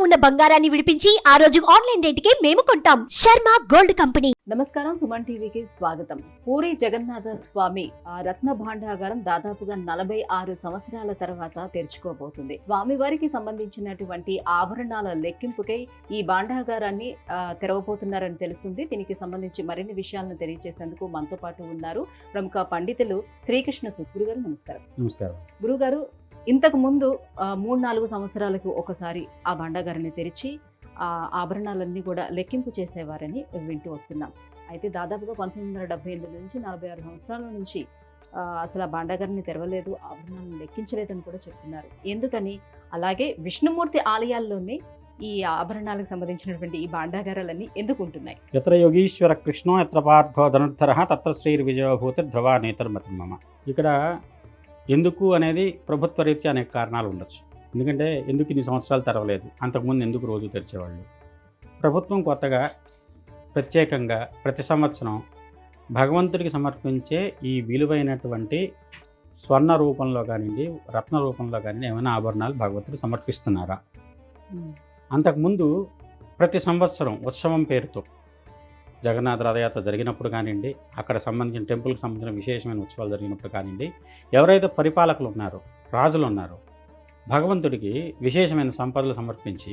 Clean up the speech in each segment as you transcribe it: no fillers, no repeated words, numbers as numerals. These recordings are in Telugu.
ఉన్న బంగారాన్ని విడిపించి ఆ రోజు ఆన్లైన్ రేటుకే మేము కొంటాం. Sharma gold company. నమస్కారం, సుమన్ టీవీకి స్వాగతం. పూరి జగన్నాథ స్వామి రత్న భాండాగారం దాదాపుగా 46 సంవత్సరాల తర్వాత తెరుచుకోబోతుంది. స్వామివారికి సంబంధించినటువంటి ఆభరణాల లెక్కింపుకై ఈ భాండాగారాన్ని తెరవబోతున్నారని తెలుస్తుంది. దీనికి సంబంధించి మరిన్ని విషయాలను తెలియజేసేందుకు మనతో పాటు ఉన్నారు ప్రముఖ పండితులు శ్రీకృష్ణ గురుగారు. నమస్కారం. నమస్కారం గురుగారు, ఇంతకు ముందు 3-4 సంవత్సరాలకు ఒకసారి ఆ భాండాగారాన్ని తెరిచి ఆ ఆభరణాలన్నీ కూడా లెక్కింపు చేసేవారని వింటూ వస్తున్నాం. అయితే దాదాపుగా 1978 నుంచి 46 సంవత్సరాల నుంచి అసలు ఆ భాండాగారాన్ని తెరవలేదు, ఆభరణాలను లెక్కించలేదని కూడా చెప్తున్నారు. ఎందుకని? అలాగే విష్ణుమూర్తి ఆలయాల్లోనే ఈ ఆభరణాలకు సంబంధించినటువంటి ఈ భాండాగారాలన్నీ ఎందుకు ఉంటున్నాయి? ఎత్ర యోగీశ్వర కృష్ణో ఎత్ర పార్థో ధనుర్ధర తత్ర శ్రీర్ విజయభూతి ధ్రువ నేతర్మతి మమ. ఇక్కడ ఎందుకు అనేది ప్రభుత్వ రీత్యా అనేక కారణాలు ఉండొచ్చు. ఎందుకంటే ఎందుకు ఇన్ని సంవత్సరాలు తెరవలేదు, అంతకుముందు ఎందుకు రోజు తెరిచేవాళ్ళు. ప్రభుత్వం కొత్తగా ప్రత్యేకంగా ప్రతి సంవత్సరం భగవంతుడికి సమర్పించే ఈ విలువైనటువంటి స్వర్ణ రూపంలో కానివ్వండి, రత్న రూపంలో కానివ్వండి ఏమైనా ఆభరణాలు భగవంతుడికి సమర్పిస్తున్నారా? అంతకుముందు ప్రతి సంవత్సరం ఉత్సవం పేరుతో జగన్నాథ రథయాత్ర జరిగినప్పుడు కానివ్వండి, అక్కడ సంబంధించిన టెంపుల్కి సంబంధించిన విశేషమైన ఉత్సవాలు జరిగినప్పుడు కానివ్వండి, ఎవరైతే పరిపాలకులు ఉన్నారో, రాజులు ఉన్నారో, భగవంతుడికి విశేషమైన సంపదలు సమర్పించి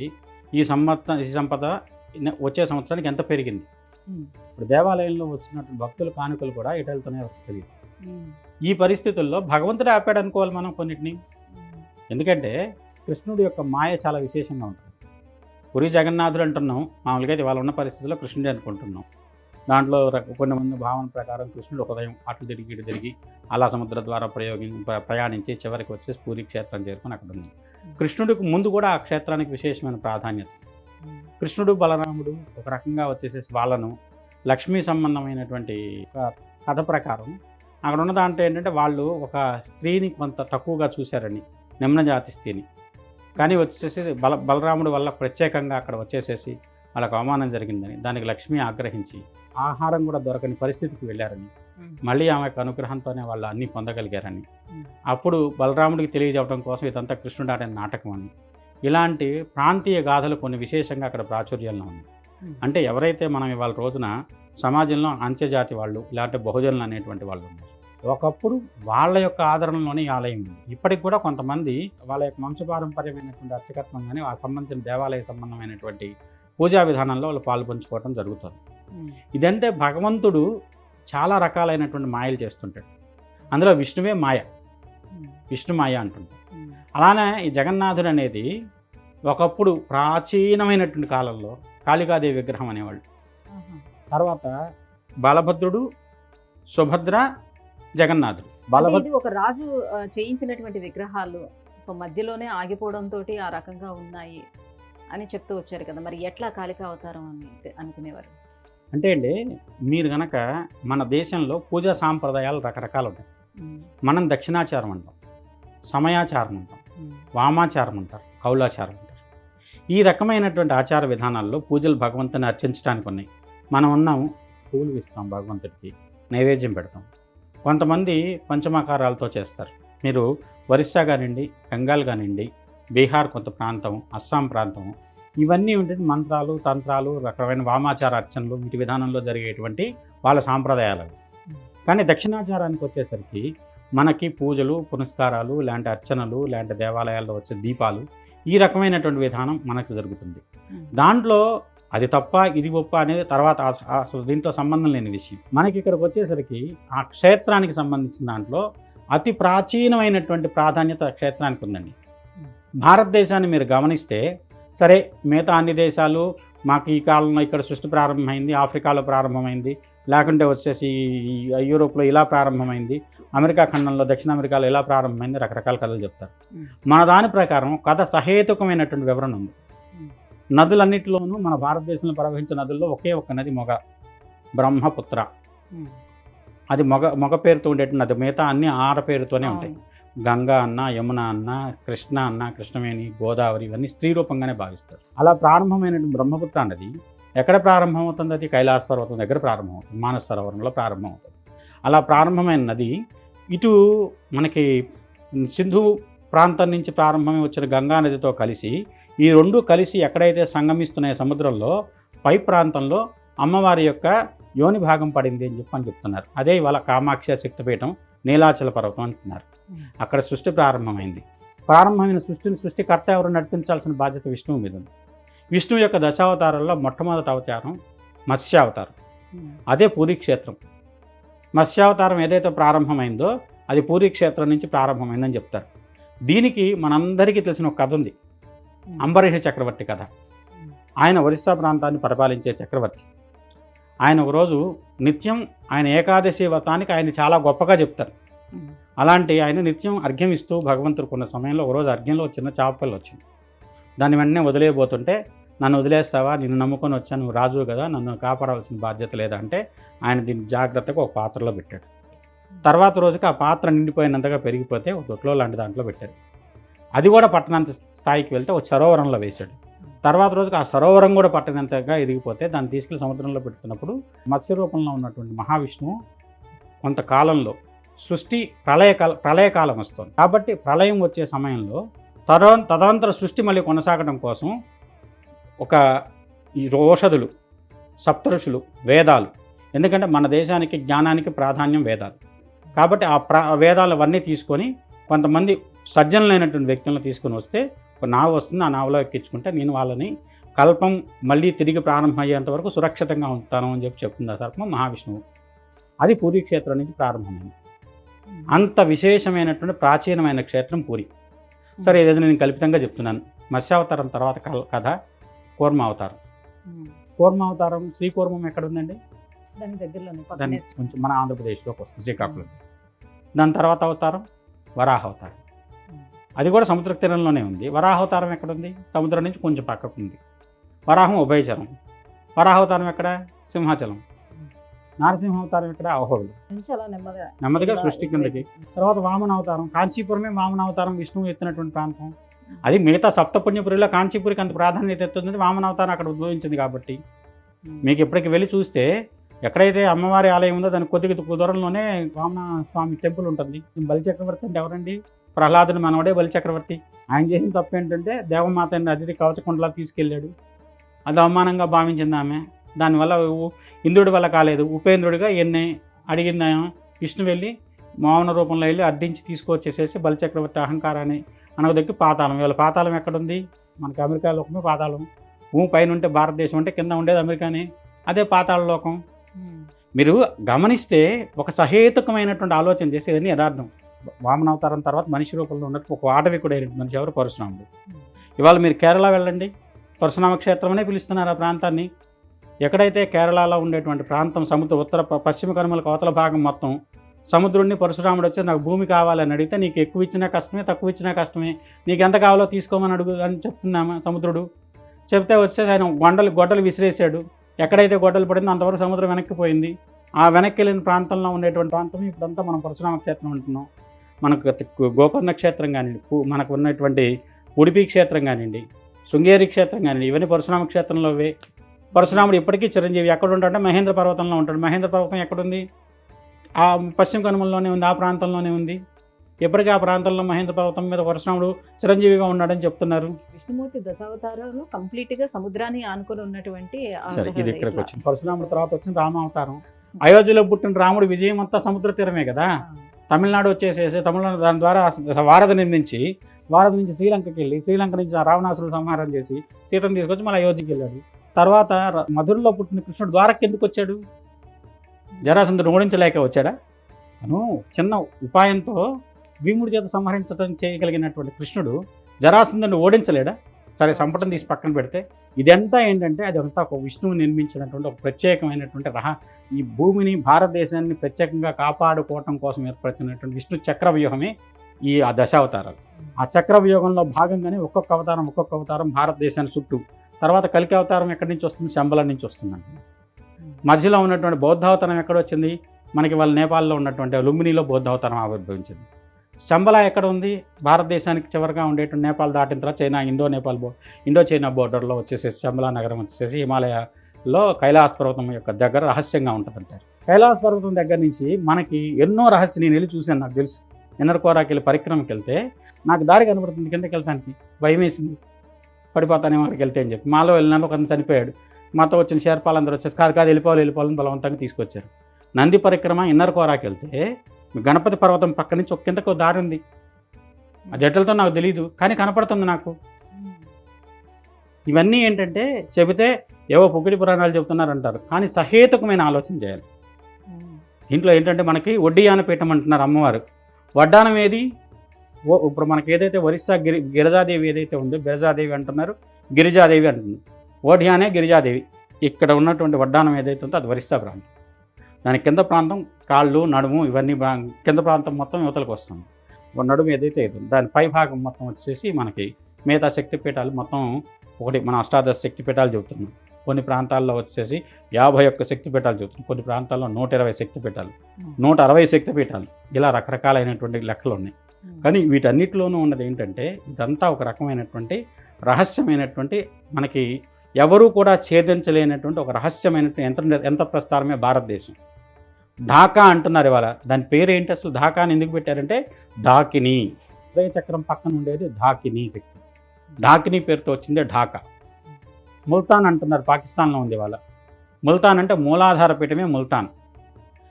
ఈ సంపద వచ్చే సంవత్సరానికి ఎంత పెరిగింది. ఇప్పుడు దేవాలయంలో వచ్చినటువంటి భక్తుల కానుకలు కూడా ఇటలతోనే వస్తుంది. ఈ పరిస్థితుల్లో భగవంతుడే ఆపాడు అనుకోవాలి మనం కొన్నిటిని. ఎందుకంటే కృష్ణుడి యొక్క మాయ చాలా విశేషంగా ఉంటుంది. పురి జగన్నాథుడు అంటున్నాం, మామూలుగా అయితే వాళ్ళ ఉన్న పరిస్థితుల్లో కృష్ణుడే అనుకుంటున్నాం. దాంట్లో కొన్ని మంది భావన ప్రకారం కృష్ణుడు ఒక ఉదయం అటు తిరిగి ఇటు తిరిగి అలా సముద్ర ద్వారా ప్రయాణించి చివరికి వచ్చేసి పూరి క్షేత్రం చేరుకొని అక్కడ ఉంది. కృష్ణుడికి ముందు కూడా ఆ క్షేత్రానికి విశేషమైన ప్రాధాన్యత. కృష్ణుడు బలరాముడు ఒక రకంగా వచ్చేసేసి వాళ్ళను లక్ష్మీ సంబంధమైనటువంటి ఒక కథ ప్రకారం అక్కడ ఉన్న దాంట్లో ఏంటంటే వాళ్ళు ఒక స్త్రీని కొంత తక్కువగా చూశారని, నిమ్న జాతి స్త్రీని. కానీ వచ్చేసి బలరాముడు వల్ల ప్రత్యేకంగా అక్కడ వచ్చేసేసి వాళ్ళకు అవమానం జరిగిందని దానికి లక్ష్మి ఆగ్రహించి ఆహారం కూడా దొరకని పరిస్థితికి వెళ్ళారని, మళ్ళీ ఆమెకు అనుగ్రహంతోనే వాళ్ళు అన్నీ పొందగలిగారని, అప్పుడు బలరాముడికి తెలియజేయడం కోసం ఇదంతా కృష్ణుడు ఆడే నాటకం అని, ఇలాంటి ప్రాంతీయ గాథలు కొన్ని విశేషంగా అక్కడ ప్రాచుర్యంలో ఉన్నాయి. అంటే ఎవరైతే మనం ఇవాళ రోజున సమాజంలో అంత్యజాతి వాళ్ళు ఇలాంటి బహుజనులు అనేటువంటి వాళ్ళు ఉన్నారు, ఒకప్పుడు వాళ్ళ యొక్క ఆదరణలోనే ఈ ఆలయం ఉంది. ఇప్పటికి కూడా కొంతమంది వాళ్ళ యొక్క వంశపారంపర్యమైనటువంటి అర్చకత్వం కానీ ఆ సంబంధించిన దేవాలయ సంబంధమైనటువంటి పూజా విధానంలో వాళ్ళు పాల్పంచుకోవడం జరుగుతుంది. ఇదంటే భగవంతుడు చాలా రకాలైనటువంటి మాయలు చేస్తుంటాడు. అందులో విష్ణువే మాయ, విష్ణు మాయ అంటుంటాడు. అలానే ఈ జగన్నాథుడు అనేది ఒకప్పుడు ప్రాచీనమైనటువంటి కాలంలో కాళికాదేవి విగ్రహం అనేవాళ్ళు. తర్వాత బలభద్రుడు, సుభద్ర, జగన్నాథుడు. ఇది ఒక రాజు చేయించినటువంటి విగ్రహాలు సో మధ్యలోనే ఆగిపోవడంతో ఆ రకంగా ఉన్నాయి అని చెప్తూ వచ్చారు కదా, మరి ఎట్లా కాళికా అవతారం అని అనుకునేవారు? అంటే అండి, మీరు కనుక మన దేశంలో పూజా సాంప్రదాయాలు రకరకాలు ఉంటాయి. మనం దక్షిణాచారం అంటాం, సమయాచారం అంటాం, వామాచారం అంటారు, కౌలాచారం అంటారు. ఈ రకమైనటువంటి ఆచార విధానాల్లో పూజలు భగవంతుని అర్చించడానికి ఉన్నాయి. మనం ఉన్నాము, పూలు ఇస్తాం భగవంతుడికి, నైవేద్యం పెడతాం. కొంతమంది పంచమాకారాలతో చేస్తారు. మీరు ఒరిస్సా కానివ్వండి, బెంగాల్ కానివ్వండి, బీహార్ కొంత ప్రాంతం, అస్సాం ప్రాంతం, ఇవన్నీ ఉంటుంది మంత్రాలు, తంత్రాలు, రకమైన వామాచార అర్చనలు, వీటి విధానంలో జరిగేటువంటి వాళ్ళ సాంప్రదాయాలు. కానీ దక్షిణాచారానికి వచ్చేసరికి మనకి పూజలు, పునస్కారాలు, ఇలాంటి అర్చనలు, ఇలాంటి దేవాలయాల్లో వచ్చే దీపాలు, ఈ రకమైనటువంటి విధానం మనకు జరుగుతుంది. దాంట్లో అది తప్ప ఇది గొప్ప అనేది తర్వాత అసలు దీంతో సంబంధం లేని విషయం. మనకి ఇక్కడికి వచ్చేసరికి ఆ క్షేత్రానికి సంబంధించిన దాంట్లో అతి ప్రాచీనమైనటువంటి ప్రాధాన్యత క్షేత్రానికి ఉందండి. భారతదేశాన్ని మీరు గమనిస్తే సరే, మిగతా అన్ని దేశాలు మాకు ఈ కాలంలో ఇక్కడ సృష్టి ప్రారంభమైంది, ఆఫ్రికాలో ప్రారంభమైంది, లేకుంటే వచ్చేసి యూరోప్లో ఇలా ప్రారంభమైంది, అమెరికా ఖండంలో దక్షిణ అమెరికాలో ఇలా ప్రారంభమైంది, రకరకాల కథలు చెప్తారు. మన దాని ప్రకారం కథ సహేతుకమైనటువంటి వివరణ ఉంది. నదులన్నిటిలోనూ మన భారతదేశంలో ప్రవహించే నదుల్లో ఒకే ఒక్క నది బ్రహ్మపుత్ర. అది మగ పేరుతో ఉండేటువంటి నది, మిగతా అన్ని ఆర పేరుతోనే ఉంటాయి. గంగా అన్న, యమున అన్న, కృష్ణ అన్న, కృష్ణవేణి, గోదావరి, ఇవన్నీ స్త్రీ రూపంగానే భావిస్తారు. అలా ప్రారంభమైనటువంటి బ్రహ్మపుత్ర నది ఎక్కడ ప్రారంభమవుతుంది? అది కైలాస పర్వతం దగ్గర ప్రారంభమవుతుంది, మానస సరోవరంలో ప్రారంభమవుతుంది. అలా ప్రారంభమైన నది ఇటు మనకి సింధు ప్రాంతం నుంచి ప్రారంభమై వచ్చిన గంగా నదితో కలిసి ఈ రెండు కలిసి ఎక్కడైతే సంగమిస్తున్నాయో సముద్రంలో పై ప్రాంతంలో అమ్మవారి యొక్క యోని భాగం పడింది అని చెప్తున్నారు. అదే ఇవాళ కామాక్ష శక్తిపీఠం నీలాచల పర్వతం అంటున్నారు. అక్కడ సృష్టి ప్రారంభమైంది. ప్రారంభమైన సృష్టికర్త ఎవరు నడిపించాల్సిన బాధ్యత విష్ణువు మీద ఉంది. విష్ణువు యొక్క దశావతారాల్లో మొట్టమొదటి అవతారం మత్స్యావతారం. అదే పూరీ క్షేత్రం. మత్స్యావతారం ఏదైతే ప్రారంభమైందో అది పూరీ క్షేత్రం నుంచి ప్రారంభమైందని చెప్తారు. దీనికి మనందరికీ తెలిసిన ఒక కథ ఉంది, అంబరీష చక్రవర్తి కథ. ఆయన ఒరిస్సా ప్రాంతాన్ని పరిపాలించే చక్రవర్తి. ఆయన ఒకరోజు నిత్యం ఆయన ఏకాదశి వ్రతానికి ఆయన చాలా గొప్పగా చెప్తారు. అలాంటి ఆయన నిత్యం అర్ఘ్యం ఇస్తూ భగవంతుడికి ఉన్న సమయంలో ఒకరోజు అర్ఘ్యంలో చిన్న చేపలు వచ్చింది. దాన్ని వెంటనే వదిలేయబోతుంటే, నన్ను వదిలేస్తావా, నిన్ను నమ్ముకొని వచ్చాను, నువ్వు రాజు కదా, నన్ను కాపాడాల్సిన బాధ్యత లేదా అంటే ఆయన దీన్ని జాగ్రత్తగా ఒక పాత్రలో పెట్టాడు. తర్వాత రోజుకి ఆ పాత్ర నిండిపోయినంతగా పెరిగిపోతే ఒక దొట్లో లాంటి దాంట్లో పెట్టాడు. అది కూడా పట్టణంత స్థాయికి వెళ్తే ఒక సరోవరంలో వేశాడు. తర్వాత రోజుకి ఆ సరోవరం కూడా పట్టనంతగా ఎదిగిపోతే దాన్ని తీసుకెళ్లి సముద్రంలో పెడుతున్నప్పుడు మత్స్య రూపంలో ఉన్నటువంటి మహావిష్ణువు కొంతకాలంలో సృష్టి ప్రళయకాలం వస్తుంది. కాబట్టి ప్రళయం వచ్చే సమయంలో తదనంతర సృష్టి మళ్ళీ కొనసాగడం కోసం ఒక ఈ ఔషధులు, సప్తఋషులు, వేదాలు, ఎందుకంటే మన దేశానికి జ్ఞానానికి ప్రాధాన్యం వేదాలు. కాబట్టి ఆ వేదాలవన్నీ తీసుకొని కొంతమంది సజ్జనులైనటువంటి వ్యక్తులను తీసుకొని వస్తే ఒక నావ వస్తుంది. ఆ నావలో ఎక్కించుకుంటే నేను వాళ్ళని కల్పం మళ్ళీ తిరిగి ప్రారంభం అయ్యేంత వరకు సురక్షితంగా ఉంటాను అని చెప్తుంది ఆ సర్పం మహావిష్ణువు. అది పూరీ క్షేత్రం నుంచి ప్రారంభమైంది. అంత విశేషమైనటువంటి ప్రాచీనమైన క్షేత్రం పూరి. సరే, ఏదైనా నేను కల్పితంగా చెప్తున్నాను. మత్స్యావతారం తర్వాత కథ కూర్మావతారం. కూర్మావతారం శ్రీకూర్మం ఎక్కడ ఉందండి? దాని దగ్గరలోనే దాన్ని కొంచెం మన ఆంధ్రప్రదేశ్లోకి వస్తుంది, శ్రీకాకుళం. దాని తర్వాత అవతారం వరాహావతారం. అది కూడా సముద్ర తీరంలోనే ఉంది. వరాహావతారం ఎక్కడుంది? సముద్రం నుంచి కొంచెం పక్కకు ఉంది. వరాహం ఉభయచరం. వరాహావతారం ఎక్కడ? సింహాచలం. నారసింహావతారం ఎక్కడ? అహోబిలం. నెమ్మదిగా సృష్టి కిందకి. తర్వాత వామన అవతారం. కాంచీపురమే వామన అవతారం విష్ణువు ఎత్తినటువంటి ప్రాంతం. అది మిగతా సప్తపుణ్యపురిలో కాంచీపురికి అంత ప్రాధాన్యత ఎత్తుంది. వామన అవతారం అక్కడ ఉద్భవించింది కాబట్టి మీకు ఎప్పటికి వెళ్ళి చూస్తే ఎక్కడైతే అమ్మవారి ఆలయం ఉందో దానికి కొద్దిగా దూరంలోనే వామన స్వామి టెంపుల్ ఉంటుంది. బలిచక్రవర్తి అంటే ఎవరండి? ప్రహ్లాదుని మనవడే బలిచక్రవర్తి. ఆయన చేసిన తప్పు ఏంటంటే దేవమాతని అతిథి కవచకుండలా తీసుకెళ్ళాడు. అది అవమానంగా భావించింది ఆమె. దానివల్ల ఇంద్రుడి వల్ల కాలేదు. ఉపేంద్రుడిగా ఎన్ని అడిగింది విష్ణు వెళ్ళి మౌన రూపంలో వెళ్ళి అర్థించి తీసుకొచ్చేసేసి బలిచక్రవర్తి అహంకారాన్ని అనగదొక్కి పాతాళం. వీళ్ళ పాతాళం ఎక్కడుంది? మనకి అమెరికా లోకమే పాతాళం. భూమి పైన ఉంటే భారతదేశం, అంటే కింద ఉండేది అమెరికానే. అదే పాతాళ లోకం. మీరు గమనిస్తే ఒక సహేతుకమైనటువంటి ఆలోచన చేసేదని యథార్థం. వామనావతారం తర్వాత మనిషి రూపంలో ఉన్నట్టు ఒక ఆటవికుడైన మనిషి ఎవరు? పరశురాముడు. ఇవాళ మీరు కేరళ వెళ్ళండి, పరశురామ క్షేత్రం అనే పిలుస్తున్నారు ఆ ప్రాంతాన్ని. ఎక్కడైతే కేరళలో ఉండేటువంటి ప్రాంతం సముద్ర ఉత్తర పశ్చిమ కనుమలకు అవతల భాగం మొత్తం సముద్రుడిని పరశురాముడు వచ్చి నాకు భూమి కావాలని అడిగితే నీకు ఎక్కువ ఇచ్చినా కష్టమే, తక్కువ ఇచ్చినా కష్టమే, నీకు ఎంత కావాలో తీసుకోమని అడుగు అని చెప్తున్నామా సముద్రుడు. చెప్తే వచ్చే ఆయన గొడ్డలు విసిరేసాడు. ఎక్కడైతే గొడ్డలు పడిందో అంతవరకు సముద్రం వెనక్కిపోయింది. ఆ వెనక్కి వెళ్ళిన ప్రాంతంలో ఉండేటువంటి ప్రాంతం ఇప్పుడంతా మనం పరశురామ క్షేత్రం అంటున్నాం. మనకు గోకర్ణ క్షేత్రం కానివ్వండి, మనకు ఉన్నటువంటి ఉడిపి క్షేత్రం కానివ్వండి, శృంగేరి క్షేత్రం కానివ్వండి, ఇవన్నీ పరశురామ క్షేత్రంలోవే. పరశురాముడు ఇప్పటికీ చిరంజీవి. ఎక్కడ ఉంటాడంటే మహేంద్ర పర్వతంలో ఉంటాడు. మహేంద్ర పర్వతం ఎక్కడుంది? ఆ పశ్చిమ కనుమల్లోనే ఉంది, ఆ ప్రాంతంలోనే ఉంది. ఎప్పటికీ ఆ ప్రాంతంలో మహేంద్ర పర్వతం మీద పరశురాముడు చిరంజీవిగా ఉన్నాడని చెప్తున్నారు. విష్ణుమూర్తి దశావతారాలు కంప్లీట్ గా సముద్రాన్ని ఆనుకొని ఉన్నటువంటి సరే, ఇది ఇక్కడికి వచ్చింది. పరశురాముడు తర్వాత వచ్చిన రామావతారం. అయోధ్యలో పుట్టిన రాముడు విజయం అంతా సముద్ర తీరమే కదా. తమిళనాడు వచ్చేసేసి తమిళనాడు దాని ద్వారా వారధి నిర్మించి వారధి నుంచి శ్రీలంకకి వెళ్ళి శ్రీలంక నుంచి రావణాసురుడు సంహారం చేసి సీతను తీసుకొచ్చి మళ్ళీ అయోధ్యకి వెళ్ళాడు. తర్వాత మధురలో పుట్టిన కృష్ణుడు ద్వారకి ఎందుకు వచ్చాడు? జరాసంధుడు ఓడించలేక వచ్చాడా? తను చిన్న ఉపాయంతో భీముడి చేత సంహరించడం చేయగలిగినటువంటి కృష్ణుడు జరాసంధుడిని ఓడించలేడా? సరే, సంపటం తీసి పక్కన పెడితే ఇదంతా ఏంటంటే అదంతా ఒక విష్ణువు నిర్మించినటువంటి ఒక ప్రత్యేకమైనటువంటి ఈ భూమిని భారతదేశాన్ని ప్రత్యేకంగా కాపాడుకోవటం కోసం ఏర్పడుతున్నటువంటి విష్ణు చక్రవ్యూహమే ఆ దశావతారాలు. ఆ చక్రవ్యూహంలో భాగంగానే ఒక్కొక్క అవతారం భారతదేశాన్ని చుట్టూ. తర్వాత కలికి అవతారం ఎక్కడి నుంచి వస్తుంది? శంబలం నుంచి వస్తుందండి. మధ్యలో ఉన్నటువంటి బౌద్ధావతారం ఎక్కడ వచ్చింది? మనకి వాళ్ళ నేపాల్లో ఉన్నటువంటి లుంబినిలో బౌద్ధావతారం ఆవిర్భవించింది. శంబల ఎక్కడ ఉంది? భారతదేశానికి చివరిగా ఉండేటువంటి నేపాల్ దాటిన తర్వాత ఇండో చైనా బోర్డర్లో వచ్చేసేసి శంబలా నగరం వచ్చేసేసి హిమాలయాలో కైలాస పర్వతం యొక్క దగ్గర రహస్యంగా ఉంటుందంటారు. కైలాస పర్వతం దగ్గర నుంచి మనకి ఎన్నో రహస్యం నేను వెళ్ళి చూశాను, నాకు తెలుసు. ఎన్నరకోరాకి వెళ్ళి పరిక్రమకి వెళ్తే నాకు దారి కనబడుతుంది, కిందకి వెళ్తానికి భయం వేసింది. పడిపోతానేమో అక్కడికి వెళ్తే అని చెప్పి మాలో వెళ్ళినాను ఒక చనిపోయాడు. మాతో వచ్చిన షేర్పాలందరూ వచ్చేసి కాదు వెళ్ళిపోవాలని బలవంతంగా తీసుకొచ్చారు. నంది పరిక్రమ ఇన్నర్ కోరాకి వెళ్తే గణపతి పర్వతం పక్క నుంచి ఒక కిందకు దారి ఉంది. ఆ జట్టలతో నాకు తెలియదు కానీ కనపడుతుంది నాకు. ఇవన్నీ ఏంటంటే చెబితే ఏవో పొగిడి పురాణాలు చెబుతున్నారంటారు, కానీ సహేతుకమైన ఆలోచన చేయాలి. దీంట్లో ఏంటంటే మనకి వడ్డీయాన పీఠం అంటున్నారు అమ్మవారు. వడ్డానం ఏది? ఇప్పుడు మనకి ఏదైతే ఒరిస్సా గిరిజాదేవి ఏదైతే ఉందో బిరజాదేవి అంటున్నారు, గిరిజాదేవి అంటున్నారు. ఓడియానే గిరిజాదేవి. ఇక్కడ ఉన్నటువంటి వడ్డానం ఏదైతే ఉందో అది ఒరిస్సా ప్రాంతం. దాని కింద ప్రాంతం కాళ్ళు నడుము ఇవన్నీ కింద ప్రాంతం మొత్తం యువతలకు వస్తుంది. నడుము ఏదైతే అవుతుంది దాని పై భాగం మొత్తం వచ్చేసి మనకి మిగతా శక్తిపీఠాలు మొత్తం ఒకటి మన అష్టాదశ శక్తిపీఠాలు చెబుతున్నాం. కొన్ని ప్రాంతాల్లో వచ్చేసి 51 శక్తిపీఠాలు చెబుతున్నాం. కొన్ని ప్రాంతాల్లో 120 శక్తిపీఠాలు, 160 శక్తిపీఠాలు, ఇలా రకరకాలైనటువంటి లెక్కలు ఉన్నాయి. కానీ వీటన్నిటిలోనూ ఉన్నది ఏంటంటే ఇదంతా ఒక రకమైనటువంటి రహస్యమైనటువంటి మనకి ఎవరూ కూడా ఛేదించలేనటువంటి ఒక రహస్యమైనటువంటి యంత్ర ప్రస్థానమే భారతదేశం. ఢాకా అంటున్నారు ఇవాళ. దాని పేరు ఏంటి అసలు? ఢాకాని ఎందుకు పెట్టారంటే ఢాకిని, హృదయ చక్రం పక్కన ఉండేది ఢాకిని శక్తి. ఢాకిని పేరుతో వచ్చిందే ఢాకా. ముల్తాన్ అంటున్నారు, పాకిస్తాన్లో ఉంది ఇవాళ. ముల్తాన్ అంటే మూలాధార పీఠమే ముల్తాన్.